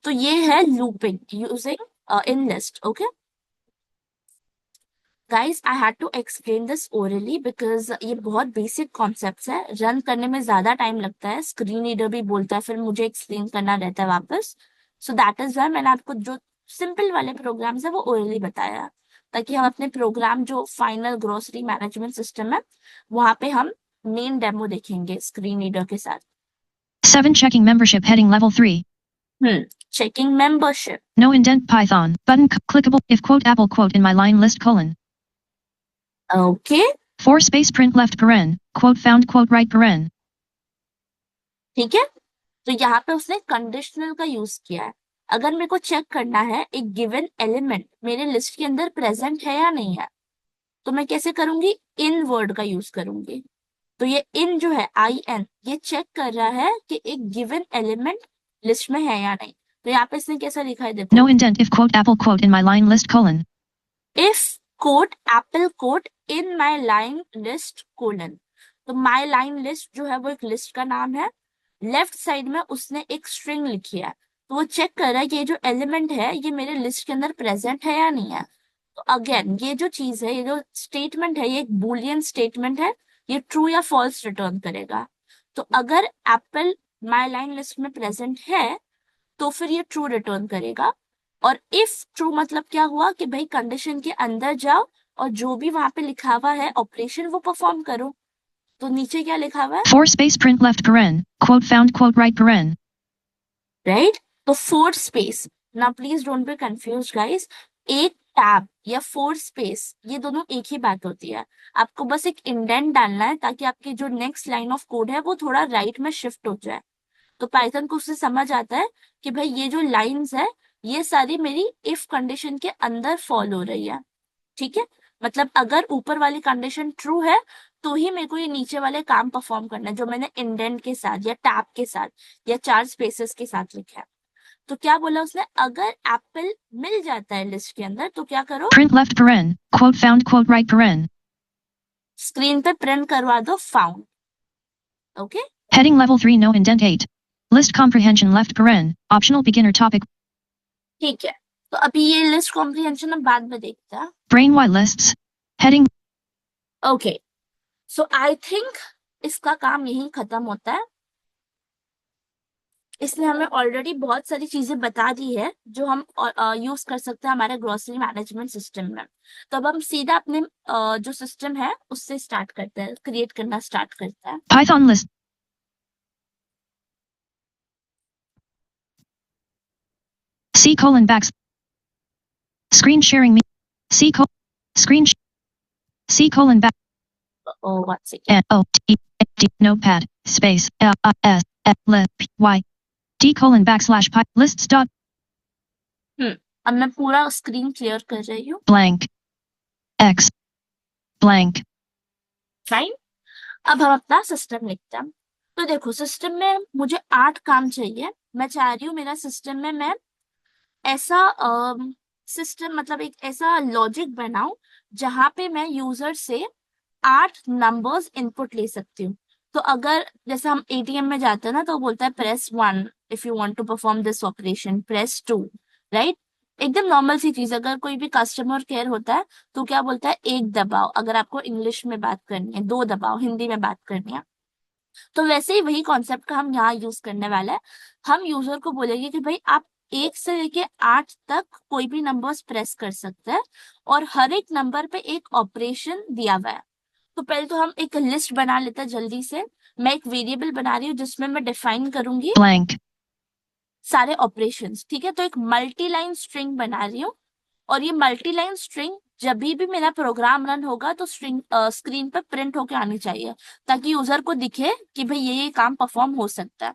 तो ये है looping using in list. Okay guys, I had to explain this orally because ये बहुत बेसिक कॉन्सेप्ट्स है. रन करने में ज्यादा टाइम लगता है, स्क्रीन रीडर भी बोलता है, फिर मुझे एक्सप्लेन करना रहता है वापस. सो दैट इज वाई मैंने आपको जो सिंपल वाले प्रोग्राम्स है वो ओरली बताया, ताकि हम अपने प्रोग्राम जो फाइनल ग्रोसरी मैनेजमेंट सिस्टम है वहां पे हम मेन डेमो देखेंगे स्क्रीन रीडर के साथ. 7. Checking membership heading level 3. Checking membership. No indent Python. Button clickable if quote Apple quote in my line list colon. Okay. 4 space print left paren. Quote found quote right paren. ठीक है, तो यहाँ पे उसने conditional का use किया है. अगर मेरे को चेक करना है एक गिवन एलिमेंट मेरे लिस्ट के अंदर प्रेजेंट है या नहीं है, तो मैं कैसे करूंगी? इन वर्ड का यूज करूंगी. तो ये इन जो है IN, ये चेक कर रहा है कि एक गिवन एलिमेंट लिस्ट में है या नहीं. तो यहाँ पे इसने कैसा लिखा है देखो. No indent if quote Apple quote in my line list colon. If quote Apple quote in my line list colon. तो my line list जो है वो एक लिस्ट का नाम है. लेफ्ट साइड में उसने एक स्ट्रिंग लिखी है, तो वो चेक कर रहा है कि ये जो एलिमेंट है ये मेरे लिस्ट के अंदर प्रेजेंट है या नहीं है. तो अगेन ये जो चीज है, ये जो स्टेटमेंट है, ये एक बुलियन स्टेटमेंट है. ये ट्रू या फॉल्स रिटर्न करेगा. तो अगर एप्पल माई लाइन लिस्ट में प्रेजेंट है तो फिर ये ट्रू रिटर्न करेगा. और इफ ट्रू मतलब क्या हुआ कि भाई कंडीशन के अंदर जाओ और जो भी वहां पे लिखा हुआ है ऑपरेशन वो परफॉर्म करो. तो नीचे क्या लिखा हुआ है? 4 space print left paren. Quote found quote right paren. Right. तो 4 स्पेस, ना please don't be confuse guys. एक टैब या 4 स्पेस ये दोनों एक ही बात होती है. आपको बस एक इंडेंट डालना है ताकि आपकी जो नेक्स्ट लाइन ऑफ कोड है वो थोड़ा राइट में शिफ्ट हो जाए. तो पाइथन को उससे समझ आता है कि भाई ये जो लाइंस है ये सारी मेरी इफ कंडीशन के अंदर फॉल हो रही है. ठीक है, मतलब अगर ऊपर वाली कंडीशन ट्रू है तो ही मेरे को ये नीचे वाले काम परफॉर्म करना है जो मैंने इंडेंट के साथ या टैब के साथ या 4 स्पेसेस के साथ लिखा है. तो क्या बोला उसने? अगर एप्पल मिल जाता है लिस्ट के अंदर तो क्या करो? Print left paren. Quote found quote right paren. Screen पे प्रिंट करवा दो found. Okay. Heading level 3 no indent 8. List comprehension left paren. Optional beginner topic. ठीक है, तो अभी ये लिस्ट कॉम्प्रिहेंशन हम बाद में देखते हैं. Brain why lists. Heading. Okay, so I think इसका काम यही खत्म होता है. इसने हमें ऑलरेडी बहुत सारी चीजें बता दी है जो हम यूज कर सकते हैं हमारे ग्रोसरी मैनेजमेंट सिस्टम में. तो अब हम सीधा अपने जो सिस्टम है उससे स्टार्ट करते हैं, क्रिएट करना स्टार्ट करते हैं. Python list. C colon backs. Screen sharing me. C colon. Screen. C colon back. Oh, one second. O T D notepad space L S F L P Y D colon backslash pi lists dot अब मैं पूरा screen clear कर रही हूँ. blank X blank. Fine. अब हम अपना system लिखते हैं. तो देखो सिस्टम में मुझे 8 काम चाहिए. मैं चाह रही हूँ मेरा सिस्टम में मैं ऐसा सिस्टम मतलब एक ऐसा लॉजिक बनाऊं जहां पे मैं यूजर से 8 नंबर्स इनपुट ले सकती हूँ. तो अगर जैसे हम ATM में जाते हैं ना तो बोलता है press 1 if you want to perform this operation, press 2, right. एकदम नॉर्मल सी चीज. अगर कोई भी कस्टमर केयर होता है तो क्या बोलता है? 1 दबाओ अगर आपको इंग्लिश में बात करनी है, 2 दबाओ हिंदी में बात करनी है. तो वैसे ही वही कॉन्सेप्ट का हम यहाँ यूज करने वाला है. हम यूजर को बोलेंगे कि भाई आप 1 से लेके 8 तक कोई भी नंबर्स प्रेस कर सकते हैं और हर एक नंबर पे एक ऑपरेशन दिया हुआ है. तो पहले तो हम एक लिस्ट बना लेते हैं जल्दी से. मैं एक वेरिएबल बना रही हूँ जिसमें मैं डिफाइन करूंगी blank सारे ऑपरेशंस. ठीक है, तो एक मल्टी लाइन स्ट्रिंग बना रही हूँ और ये मल्टी लाइन स्ट्रिंग जब भी मेरा प्रोग्राम रन होगा तो स्ट्रिंग स्क्रीन पर प्रिंट होके आनी चाहिए ताकि यूजर को दिखे कि भाई ये काम परफॉर्म हो सकता है.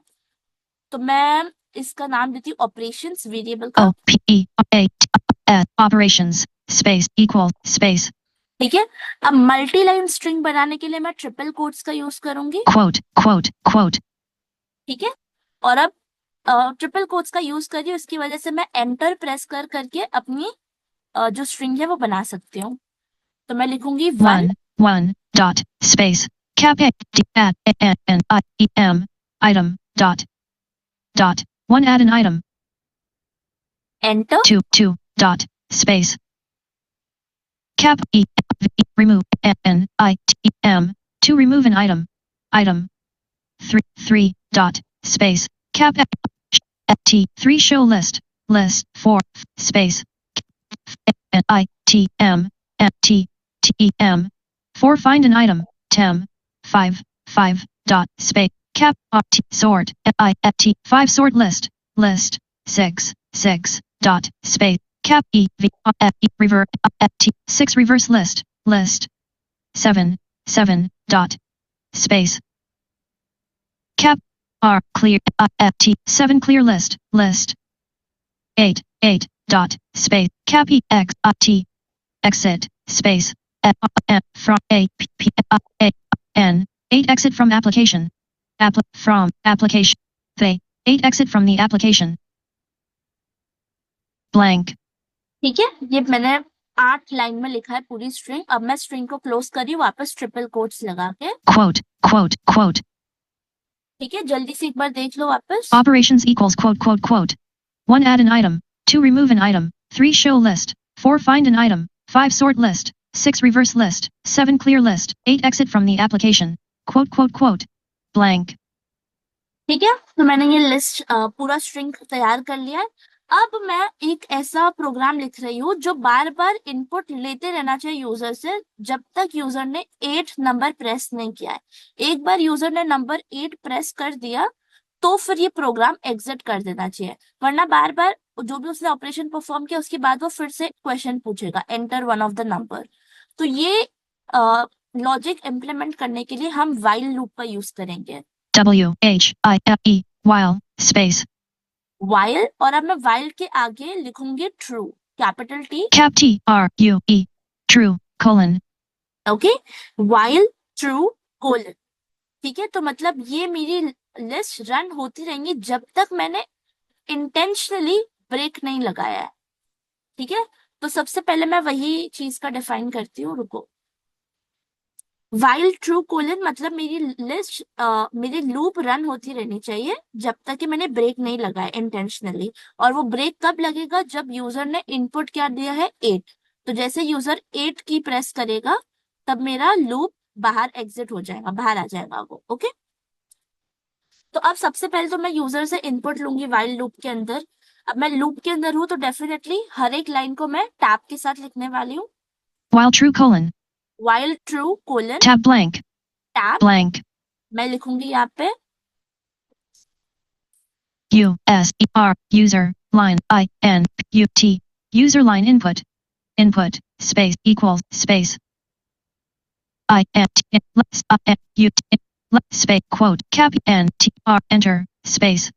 तो मैं इसका नाम देती हूँ ऑपरेशंस वेरिएबल का. O P E A T S operations space equal space ठीक है, अब मल्टी लाइन स्ट्रिंग बनाने के लिए मैं ट्रिपल कोट्स का यूज करूंगी. quote quote quote. ठीक है, और अब ट्रिपल कोट्स का यूज कर रही हूँ, इसकी वजह से मैं एंटर प्रेस कर करके अपनी जो स्ट्रिंग है वो बना सकती हूँ. तो मैं लिखूंगी 1 1 dot space cap A D at N I E M item dot 1 add an item enter. 2 dot space cap remove n I t m to remove an item 3 dot space cap t 3 show list 4 space n I t m t t m 4 find an item tem 5 dot space cap t sort I t 5 sort list 6 dot space cap reverse t 6 reverse list 7 dot space cap r clear t 7 clear list 8 dot space cap x t exit space from a p n 8 exit from application from application they 8 exit from the application blank। ठीक है, ये मैंने 8 line में लिखा है पूरी string. अब मैं स्ट्रिंग को क्लोज कर रही हूँ वापस ट्रिपल कोट्स लगा के। quote ठीक है, जल्दी से एक बार देख लो वापस। operations equals quote 1 add an item 2 remove an item 3 show list 4 find an item 5 sort list 6 reverse list 7 clear list 8 exit from the application quote blank। ठीक है, तो मैंने ये लिस्ट पूरा स्ट्रिंग तैयार कर लिया है। अब मैं एक ऐसा प्रोग्राम लिख रही हूँ जो बार बार इनपुट लेते रहना चाहिए यूजर से जब तक यूजर ने 8 नंबर प्रेस नहीं किया है। एक बार यूजर ने नंबर 8 प्रेस कर दिया तो फिर ये प्रोग्राम एग्जिट कर देना चाहिए, वरना बार बार जो भी उसने ऑपरेशन परफॉर्म किया उसके बाद वो फिर से क्वेश्चन पूछेगा enter one of the number. तो ये लॉजिक इम्प्लीमेंट करने के लिए हम व्हाइल लूप का यूज करेंगे। WHILE while space while, और अब मैं while के आगे लिखूंगी true capital T cap TRUE true colon okay while true colon। ठीक है, तो मतलब ये मेरी लिस्ट रन होती रहेंगी जब तक मैंने इंटेंशनली ब्रेक नहीं लगाया है। ठीक है, तो सबसे पहले मैं वही चीज का डिफाइन करती हूँ, रुको। while true colon मतलब मेरी लिस्ट मेरी लूप रन होती रहनी चाहिए जब तक कि मैंने ब्रेक नहीं लगाया इंटेंशनली। और वो ब्रेक कब लगेगा, जब यूजर ने इनपुट क्या दिया है 8। तो जैसे यूजर 8 की प्रेस करेगा तब मेरा लूप बाहर एग्जिट हो जाएगा, बाहर आ जाएगा वो। ओके, तो अब सबसे पहले तो मैं यूजर से इनपुट लूंगी while लूप के अंदर। अब मैं लूप के अंदर हूं तो डेफिनेटली हर एक लाइन को मैं टैब के साथ लिखने वाली हूँ। while true colon while true colon tab blank tab blank मैं लिखूंगी यहाँ पे USER user line INPUT user line input space equals space space quote cap NTR enter space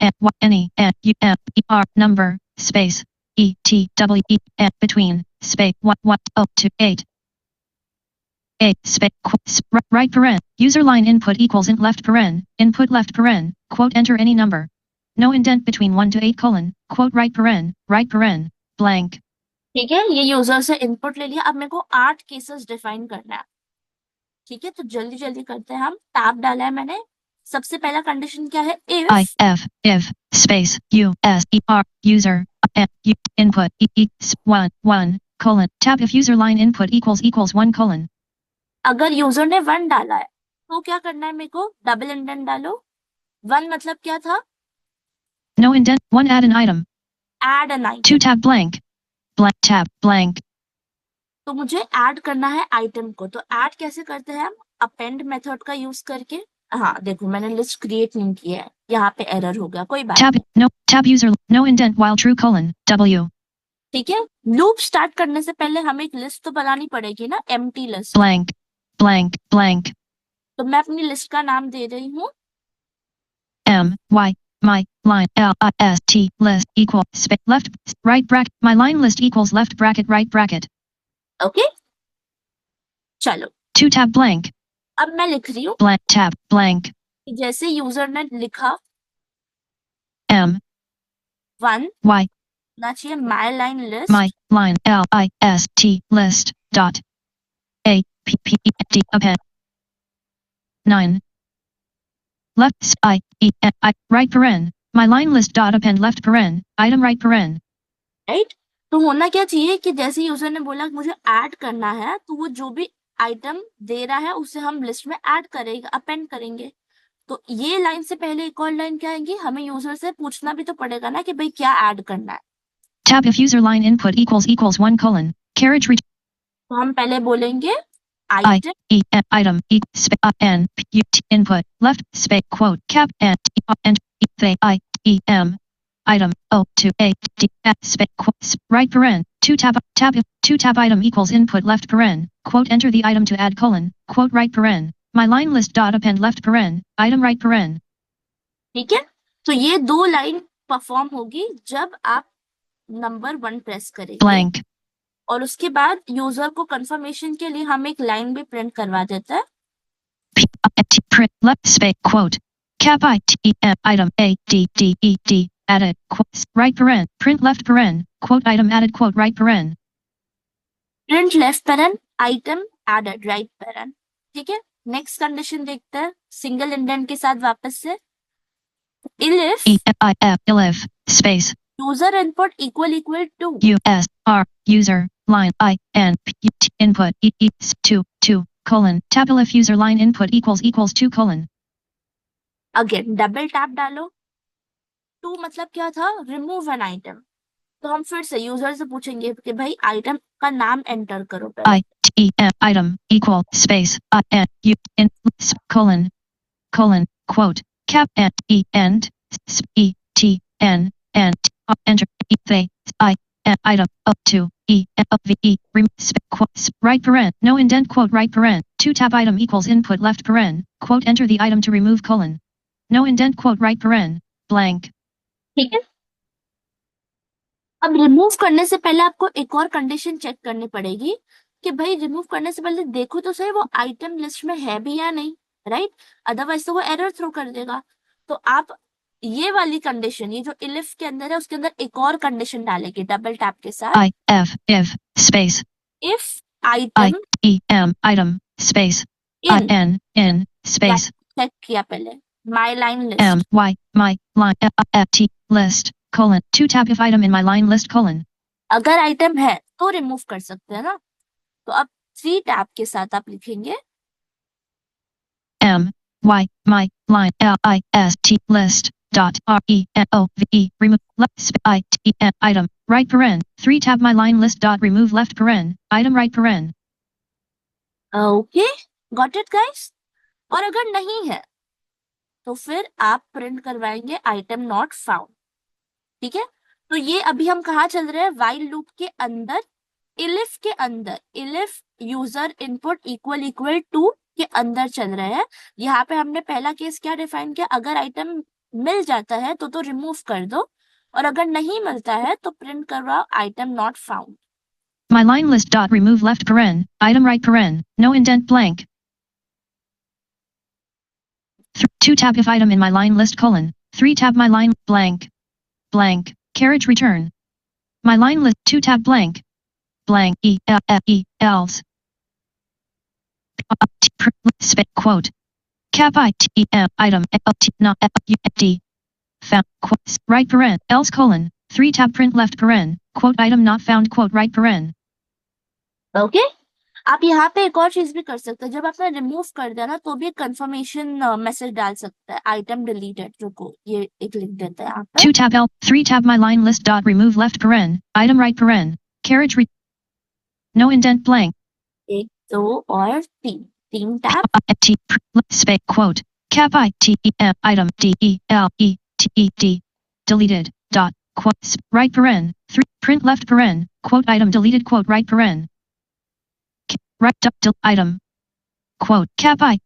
NENUMER number space ETWE between space 1 to 8 space right paren user line input equals int left paren input left paren quote enter any number no indent between 1 to 8 colon quote right paren blank। ठीक है, ये user से input ले लिया। अब मेरे को 8 cases define करना है। ठीक है, तो जल्दी जल्दी करते हैं। हम टैब डाला है मैंने। सबसे पहला कंडीशन क्या है, if space USER user input 1 colon tab if user line input equals 1 colon। अगर यूजर ने 1 डाला है तो क्या करना है मेरे को, डबल इंडेंट डालो। 1 मतलब क्या था, no indent 1 add an item add an item. 2 tab blank tab blank तो मुझे ऐड करना है आइटम को। तो ऐड कैसे करते हैं हम, अपेंड मेथड का यूज करके। हाँ देखो, मैंने लिस्ट क्रिएट नहीं की है, यहाँ पे एरर हो गया, कोई बात tab नहीं। no tab user no indent while true colon W ठीक है, लूप स्टार्ट करने से पहले हमें एक लिस्ट तो बनानी पड़ेगी ना, एम्प्टी लिस्ट। blank तो मैं अपनी लिस्ट का नाम दे रही हूँ my line list list equals left right bracket my line list equals left bracket right bracket okay चलो 2 tab blank अब मैं लिख रही हूँ blank tab blank जैसे यूजर ने लिखा m 1 y ना चाहिए my line list my line list list dot a p p d append 9 left I right paren my line list dot append left paren item right paren right. तो होना क्या चाहिए कि जैसे यूजर ने बोला कि मुझे ऐड करना है, तो वो जो भी आइटम दे रहा है उसे हम लिस्ट में ऐड करेंगे, अपेंड करेंगे। तो ये लाइन से पहले एक और लाइन क्या आएगी, हमें यूजर से पूछना भी तो पड़ेगा ना कि भाई क्या ऐड करना है। Tab if user line input equals 1 colon. Carriage return. तो हम पहले बोलेंगे I item, E N item E N P U T input left space quote cap and enter they I E M item O to A D F space quote right paren 2 tab item equals input left paren quote enter the item to add colon quote right paren my line list dot append left paren item right paren. ठीक है। तो ये दो line perform होगी जब आप number 1 press करेंगे, blank और उसके बाद यूजर को कंफर्मेशन के लिए हम एक लाइन भी प्रिंट करवा देते हैं। P T print left space quote cap I T E M item A D D E D added quote right paren print left paren quote item added quote right paren. Print left paren item added right paren. ठीक है, next condition देखते हैं single indent के साथ वापस से। If elif space user input equal to US R user line I N P T input two colon tab elif user line input equals 2 colon. Again double tap डालो। To मतलब क्या था, remove an item. तो हम फिर से user से पूछेंगे कि भाई आइटम का नाम एंटर करो पहले। I T M item equal space I N U in colon quote cap and E and E T N and enter they I N item up to E up V E quote right paren no indent quote right paren 2 tab item equals input left paren quote enter the item to remove colon no indent quote right paren blank. ठीक है, अब remove करने से पहले आपको एक और condition check करनी पड़ेगी कि भाई रिमूव करने से पहले देखो तो सही वो आइटम लिस्ट में है भी या नहीं, राइट। अदरवाइज तो वो एरर थ्रो कर देगा। तो आप ये वाली कंडीशन, ये जो इलिफ के अंदर है उसके अंदर एक और कंडीशन डालेगी डबल टैप के साथ। I F if space if item I E M item space I N in space check किया पहले my line list M Y my line F T list colon 2 tab if item in my line list colon. अगर item है तो remove कर सकते हैं ना। तो अब 3 टैब के साथ आप लिखेंगे M Y my line L I S T list dot R E N O V E remove left I T N item right paren 3 tab my line list dot remove left paren item right paren. Okay, got it guys. और अगर नहीं है तो फिर आप print करवाएंगे item not found. ठीक है, तो ये अभी हम कहाँ चल रहे हैं, व्हाइल लूप के अंदर, इलिफ के अंदर, इलिफ यूजर इनपुट इक्वल टू के अंदर चल रहे हैं। यहाँ पे हमने पहला केस क्या डिफाइन किया, अगर आइटम मिल जाता है तो रिमूव कर दो, और अगर नहीं मिलता है तो प्रिंट करवाओ item not found. My line list dot remove left paren item right paren no indent blank. 2 tab if item in my line list colon 3 tab my line blank carriage return my line list 2 tab blank else space quote cap I T M item not D found quote right paren else colon 3 tab print left paren quote item not found quote right paren. Okay, आप यहाँ पे एक और चीज भी कर सकते हैं, जब आपने रिमूव कर दिया ना तो भी कंफर्मेशन मैसेज डाल सकता है आइटम डिलीटेड। रुको ये एक लिख देते हैं यहाँ पे 2 tab L 3 tab my line list dot remove left paren item right paren carriage no indent blank 1 2 और 3 tab T space quote cap I T E M item D E L E T E D deleted dot quote right paren 3 print left paren quote item deleted quote right paren right dot item quote cap I.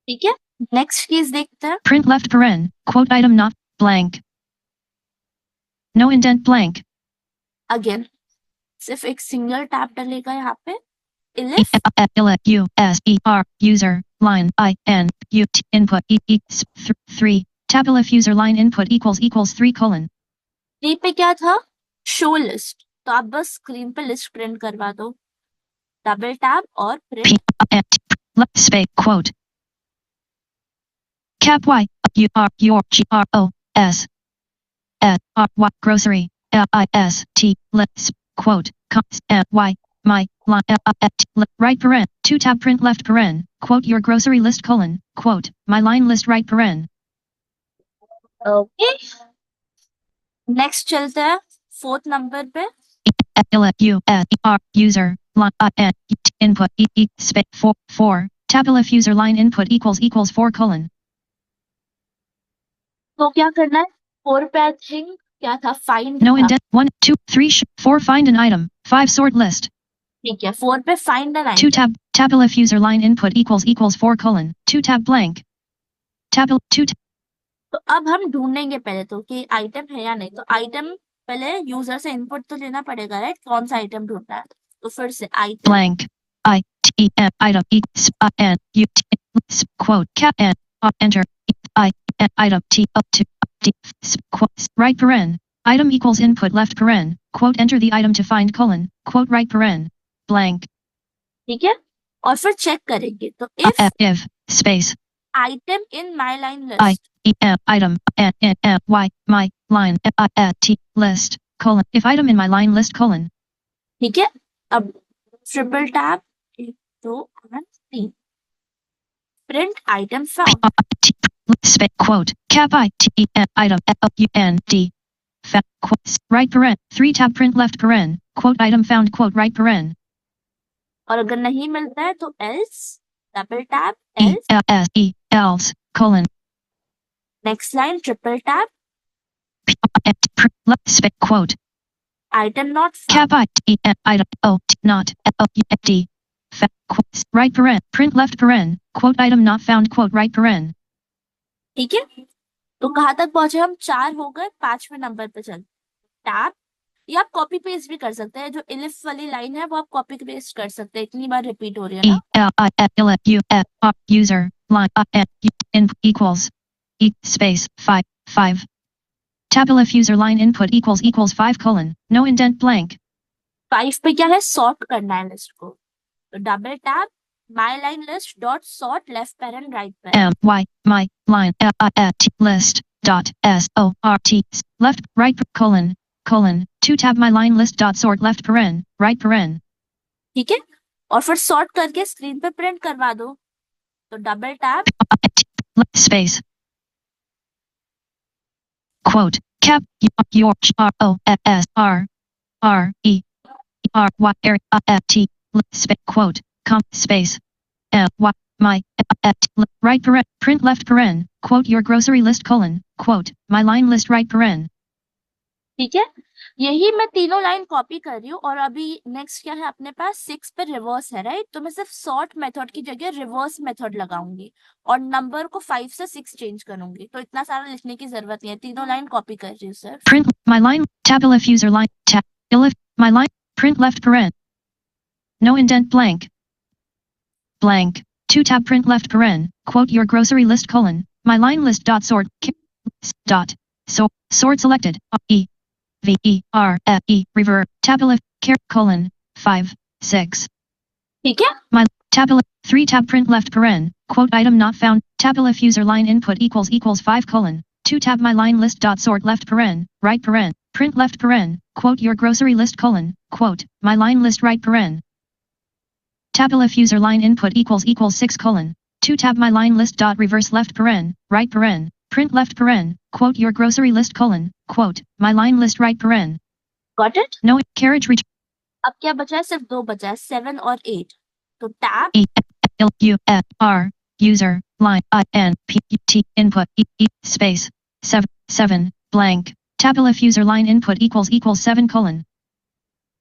ठीक है, next case देखते हैं। print left paren quote item not blank no indent blank again सिर्फ एक single tab डलेगा यहाँ पे, इलिफ U S E R user line I N U T input 3 tab elif user line input equals 3 colon 3 पे क्या था, show list. तो आप बस स्क्रीन पे लिस्ट प्रिंट करवा दो, डबल टैब और print space quote cap Y U R your G R O S S R Y grocery list quote cons y my line right paren 2 tab print left paren quote your grocery list colon quote my line list right paren. Okay, next चलते हैं 4th number पे. user line input space 4 tab if user line input equals 4 colon. तो क्या करना है? 4 पे I think क्या था, फाइंड No था. indent 1 2 3 4 find an item 5 sort list. ठीक है, 4 पे find an 2 item. tab if user line input equals 4 colon 2 tab blank tab 2 तो अब हम ढूंढेंगे पहले तो कि आइटम है या नहीं. तो आइटम पहले यूजर से इनपुट तो लेना पड़ेगा, राइट? कौन सा आइटम ढूंढना है. तो फिर से item blank item n u quote cap n enter item t up to d quote right paren item equals input left paren quote enter the item to find colon quote right paren blank. ठीक है, और फिर check करेंगे. तो if space item in my line I list, item y my line t list colon if item in my line list colon. ठीक है. अब triple tab 1 2 और 3 print item found. Space quote cap item und quote right paren 3 tab print left paren quote item found quote right paren. और अगर नहीं मिलता है तो else double tab else colon next line triple tab space quote item not cap item not d quote right paren print left paren quote item not found quote right paren. ठीक है. तो कहाँ तक पहुंचे हम? 4 हो गए. 5वें नंबर पे चल. टैब ये आप कॉपी पेस्ट भी कर सकते हैं. जो इलिफ वाली लाइन है वो आप कॉपी पेस्ट कर सकते हैं. इतनी बार रिपीट हो रही है ना. user line in equals space 5 tab if user line input equals 5 colon no indent blank. 5 पे क्या है? सॉर्ट करना है लिस्ट को. तो double tab my line list dot sort left parent right parent. my line list dot sort left right colon 2 tab my line list dot sort left paren right paren. ठीक है, और फिर sort करके screen पे print करवा दो. तो double tab space quote cap your r e r y t space quote com space y my right paren print left paren quote your grocery list colon quote my line list right paren. ठीक है, यही मैं तीनों line copy कर रही हूँ. और अभी नेक्स्ट क्या है अपने पास? 6 पे रिवर्स है, राइट? तो मैं सिर्फ सॉर्ट मेथड की जगह रिवर्स मेथड लगाऊंगी और नंबर को 5 से 6 चेंज करूंगी. तो इतना सारा लिखने की जरूरत नहीं है. तीनों लाइन कॉपी कर रही हूँ sir. Print my line tab if user line tab if my line print left paren no indent blank 2 tab print left paren quote your grocery list colon my line list dot sort dot sort selected e v e r f e revert tab if colon 5 6. ठीक है, my tab 3 tab print left paren quote item not found tab if user line input equals 5 colon 2 tab my line list dot sort left paren right paren print left paren quote your grocery list colon quote my line list right paren. tab if user line input equals 6 colon 2 tab my line list dot reverse left paren right paren print left paren quote your grocery list colon quote my line list right paren. Got it. no carriage return. अब क्या बचा है? सिर्फ 2 बचा है, 7 और 8. तो tab user line in p t input space 7 blank tab if user line input equals 7 colon.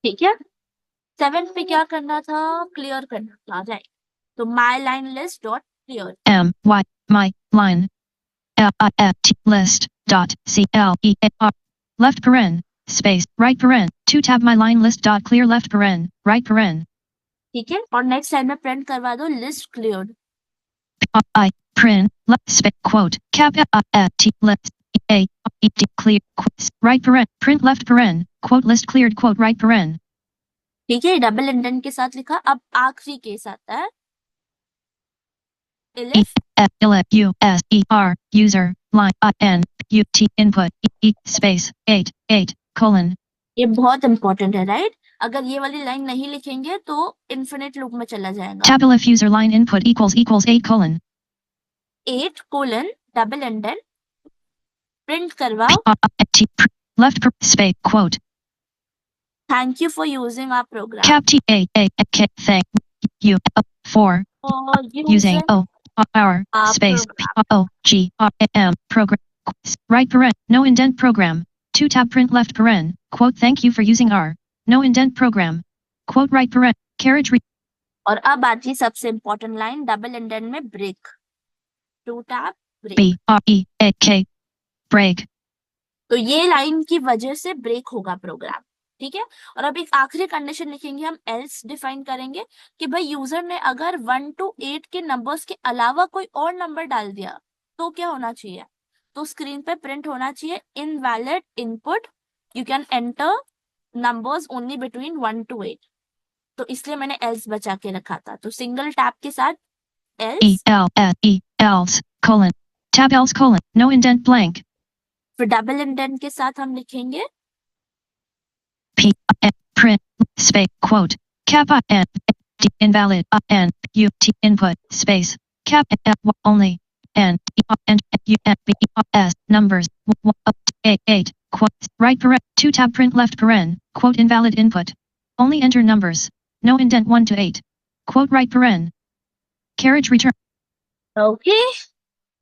ठीक है, 7 पे क्या करना था? क्लियर करना था, राइट? तो माई line list dot clear my line list dot clear left paren space right paren 2 tab my line list dot clear left paren right paren. ठीक है, और नेक्स्ट लाइन में प्रिंट करवा दो list cleared. I print left space quote cap t list a clear right paren print left paren quote list cleared quote right paren. ठीक है, double indent के साथ लिखा. अब आखिरी केस आता है इलिफ user line input space 8 colon ये बहुत इंपॉर्टेंट है, राइट? अगर ये वाली लाइन नहीं लिखेंगे तो इन्फिनिट लूप में चला जाएगा। Tabel if user line input equals 8 colon. 8 colon double ended प्रिंट करवाओ। Left space quote. Thank you for using our program. Cap T A K thank you for using our space O G R M program. Right paren, no indent program. 2 tab print left paren. Quote thank you for using our no indent program. Quote right paren. Carriage और अब आती है सबसे important line, double ended में ब्रेक। 2 tab break. B R E A K break. तो ये line की वजह से ब्रेक होगा प्रोग्राम, ठीक है? और अब एक आखिरी कंडीशन लिखेंगे हम, एल्स डिफाइन करेंगे कि भाई यूजर ने अगर 1 to 8 के नंबर्स के अलावा कोई और नंबर डाल दिया तो क्या होना चाहिए? तो स्क्रीन पे प्रिंट होना चाहिए invalid input, you can enter numbers only between 1 to 8। तो इसलिए मैंने एल्स बचा के रखा था। तो सिंगल टैब के साथ else colon tab else colon no indent blank. फिर डबल इंडेंट के साथ हम लिखेंगे P print space quote cap N D invalid N U T input space cap only N and U N B S numbers 8 quote right paren 2 tab print left paren quote invalid input only enter numbers no indent 1 to 8 quote right paren carriage return. Okay.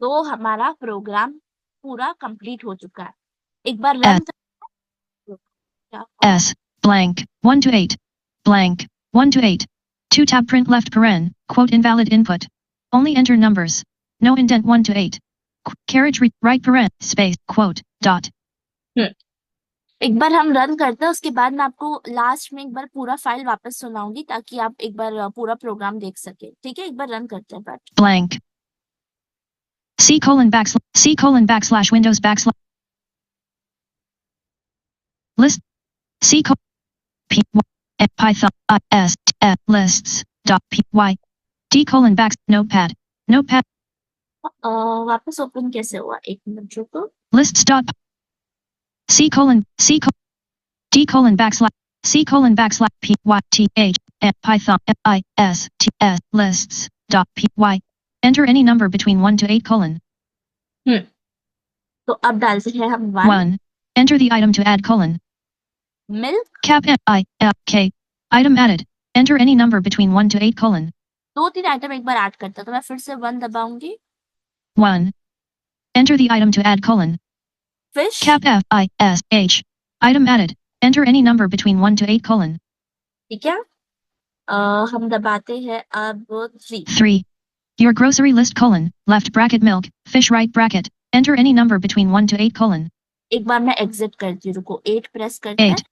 तो हमारा programme पूरा complete हो चुका है। एक बार run S blank 1 to 8 blank 1 to 8 2 tab print left paren quote invalid input only enter numbers no indent 1 to 8 carriage right paren space quote dot. एक बार हम run करते हैं, उसके बाद मैं आपको लास्ट में एक बार पूरा फाइल वापस सुनाऊंगी ताकि आप एक बार पूरा प्रोग्राम देख सके, ठीक है? एक बार रन करते हैं। But blank C colon backslash Windows backslash list C colon P Y Python S F lists dot P Y D colon back notepad वापस ओपन कैसे हुआ? एक मिनट रुको। lists dot C colon D colon backslash P Y T H Python I S T S lists dot P Y enter any number between 1 to 8 colon. तो अब डालते हैं हम 1 enter the item to add colon. Milk Cap I F K item added enter any number between 1 to 8 colon. 2-3 item एक बार add करता, तो मैं फिर से 1 दबाऊंगी। 1 enter the item to add colon. Fish Cap F I S H item added enter any number between 1 to 8 colon. ठीक है? हम दबाते हैं अब 3 3 your grocery list colon left bracket milk fish right bracket enter any number between 1 to 8 colon. एक बार मैं exit करती हूँ, रुको। 8 प्रेस करते हैं। 8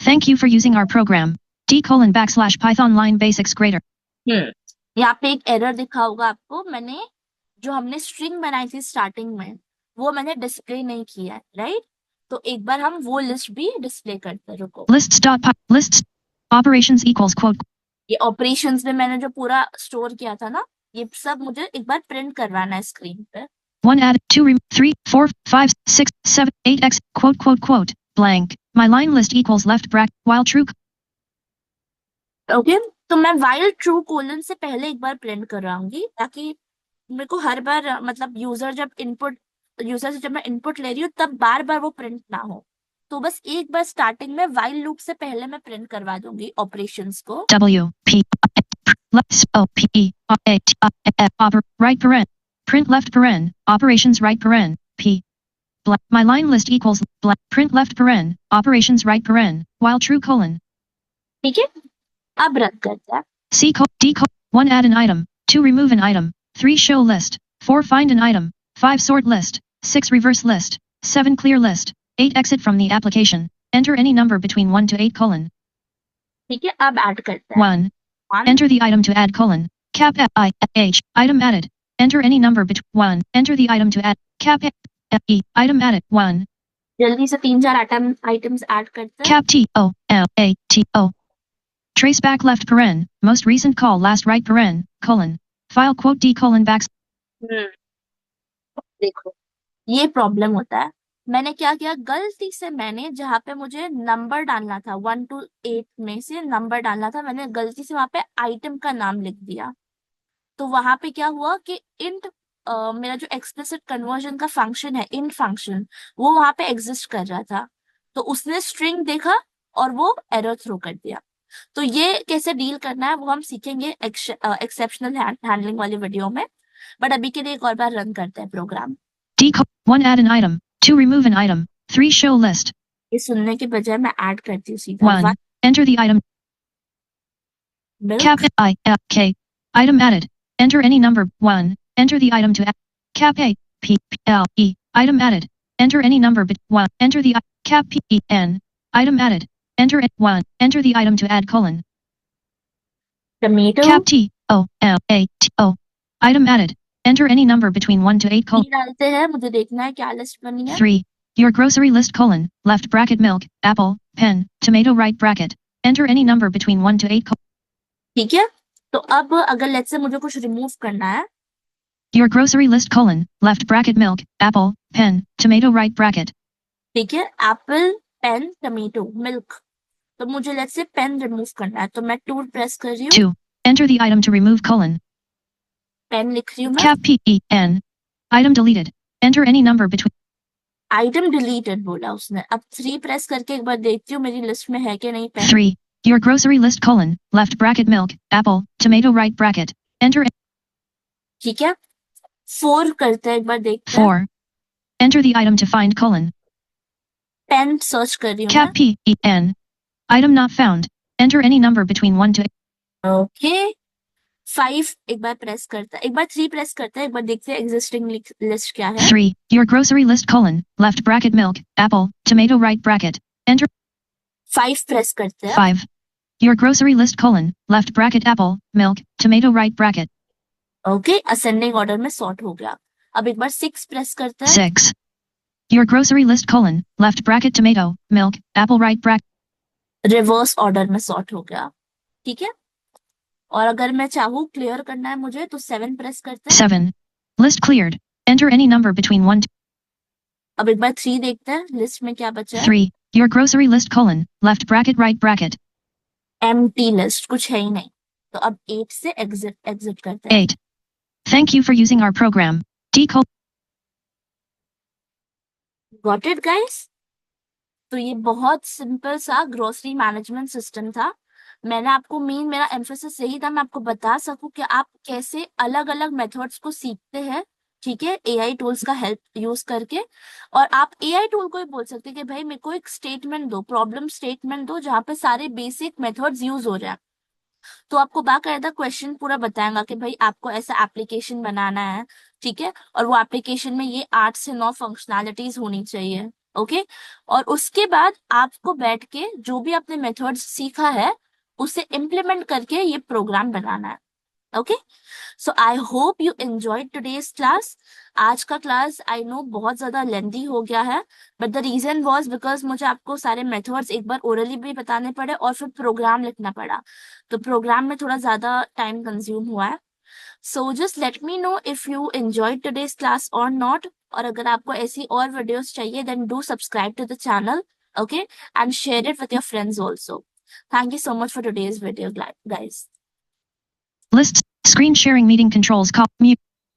thank you for using our program D colon backslash Python line basics greater. यहाँ पे एक एरर दिखा होगा आपको। मैंने जो हमने स्ट्रिंग बनाई थी स्टार्टिंग में वो मैंने डिस्प्ले नहीं किया है, राइट? तो एक बार हम वो लिस्ट भी डिस्प्ले करते हैं, रुको। lists operations equals quote ये ऑपरेशंस में मैंने जो पूरा स्टोर किया था ना, ये सब मुझे एक बार प्रिंट करवाना है स्क्रीन पे। 1 add 2 3 4 5 6 7 8 x quote blank my line list equals left bracket while true. Okay, तो मैं while true कोलन से पहले एक बार प्रिंट कराऊंगी ताकि मेरे को हर बार मतलब यूजर से जब मैं इनपुट ले रही हूँ तब बार बार वो प्रिंट ना हो। तो बस एक बार स्टार्टिंग में while लूप से पहले मैं प्रिंट करवा दूंगी ऑपरेशंस को। W P O P E A T F right paren print left paren operations right paren P my line list equals print left paren operations right paren while true colon. ठीक है, अब run करते हैं। C D 1 add an item 2 remove an item 3 show list 4 find an item 5 sort list 6 reverse list 7 clear list 8 exit from the application enter any number between 1 to 8 colon. ठीक है, अब add करते हैं। 1 enter the item to add colon cap I H item added enter any number between 1 enter the item to add cap E item added 1 जल्दी से 3-4 items add करते हैं। cap T O L A T O trace back left paren most recent call last right paren colon file quote D colon back. देखो ये problem होता है, मैंने क्या किया, गलती से मैंने जहाँ पे मुझे नंबर डालना था 1 to 8 में से नंबर डालना था, मैंने गलती से वहां पे आइटम का नाम लिख दिया। तो वहां पे क्या हुआ कि इंट, मेरा जो एक्सप्लिसिट कन्वर्जन का फंक्शन है इंट फंक्शन, वो वहां पे एग्जिस्ट कर रहा था। तो उसने स्ट्रिंग देखा और वो एरर थ्रो कर दिया। तो ये कैसे डील करना है वो हम सीखेंगे एक्सेप्शनल हैंडलिंग वाली वीडियो में। बट अभी के लिए एक और बार रन करते हैं programme. Decode 1 add an item, 2 remove an item, 3 show list, ये सुनने के बजाय मैं ऐड करती हूँ सीधा 1 enter the item, cap milk. I F K item added, enter any number 1 enter the item to add, cap A P P L E item added, enter any number 1 enter the cap P E N item added, enter 1 enter the item to add colon, tomato cap T O M A T O item added, enter any number between 1 to 8 colon, डालते हैं, मुझे देखना है क्या list बनी है। 3 your grocery list colon left bracket milk apple pen tomato right bracket, enter any number between 1 to 8 colon, ठीक है, तो अब अगर लेट्स से मुझे कुछ रिमूव करना है, your grocery list colon left bracket milk apple pen tomato right bracket, ठीक है, एप्पल पेन टमेटो मिल्क। तो मुझे लेट्स से पेन रिमूव करना है, तो मैं 2 प्रेस कर रही हूँ, 2 enter the item to remove colon, पेन लिख रही हूँ मैं, cap P E N item deleted, enter any number between, item deleted बोला उसने। अब 3 प्रेस करके एक बार देखती हूँ मेरी लिस्ट में है कि नहीं pen. 3 your grocery list colon left bracket milk apple tomato right bracket, enter ठीक है, 4 करते हैं, एक बार देखते हैं। 4 enter the item to find colon, पेन सर्च कर रही हूँ cap P E N item not found, enter any number between 1 to 8, मैं। ओके, 5 एक बार प्रेस करता है, एक बार 3 प्रेस करता है, एक बार देखते हैं एग्जिस्टिंग लिस्ट क्या है। 3 your grocery list colon left bracket milk apple tomato right bracket, enter 5 press करते हैं, 5 your grocery list colon left bracket apple milk tomato right bracket, okay, ascending order में सॉर्ट हो गया। अब एक बार 6 प्रेस करते हैं, 6 your grocery list colon left bracket tomato milk apple right bracket, reverse order में सॉर्ट हो गया। ठीक है, और अगर मैं चाहूँ क्लियर करना है मुझे तो 7 प्रेस करते हैं। 7 list cleared, enter any number between 1 to, अब एक बार 3 देखते हैं लिस्ट में क्या बचा है। 3 your grocery list colon left bracket right bracket, empty list, कुछ है ही नहीं। तो अब 8 से एग्जिट करते हैं। 8 thank you for using our program, decode got it guys? तो ये बहुत सिंपल सा ग्रोसरी मैनेजमेंट सिस्टम था। मैंने आपको मेरा एम्फेसिस यही था, मैं आपको बता सकूं कि आप कैसे अलग अलग मेथड्स को सीखते हैं, ठीक है, एआई टूल्स का हेल्प यूज करके। और आप एआई टूल को ही बोल सकते हैं कि भाई मेरे को एक स्टेटमेंट दो, प्रॉब्लम स्टेटमेंट दो जहाँ पे सारे बेसिक मेथड्स यूज हो रहे हैं। तो आपको बाकायदा क्वेश्चन पूरा बताएगा कि भाई आपको ऐसा एप्लीकेशन बनाना है, ठीक है, और वो एप्लीकेशन में ये 8 से 9 फंक्शनैलिटीज होनी चाहिए। ओके, और उसके बाद आपको बैठ के जो भी आपने मेथड्स सीखा है उसे इम्प्लीमेंट करके ये प्रोग्राम बनाना है। Okay, so I hope you enjoyed today's class. आज का क्लास आई नो बहुत ज्यादा लेंथी हो गया है, but the reason was because मुझे आपको सारे मेथड्स एक बार ओरली भी बताने पड़े और फिर प्रोग्राम लिखना पड़ा, तो प्रोग्राम में थोड़ा ज्यादा टाइम कंज्यूम हुआ है। So just let me know if you enjoyed today's class और नॉट। और अगर आपको ऐसी और वीडियोस चाहिए then do subscribe to the channel, okay, and share it with your friends also. Thank you so much for today's video guys. list screen sharing meeting controls call mute.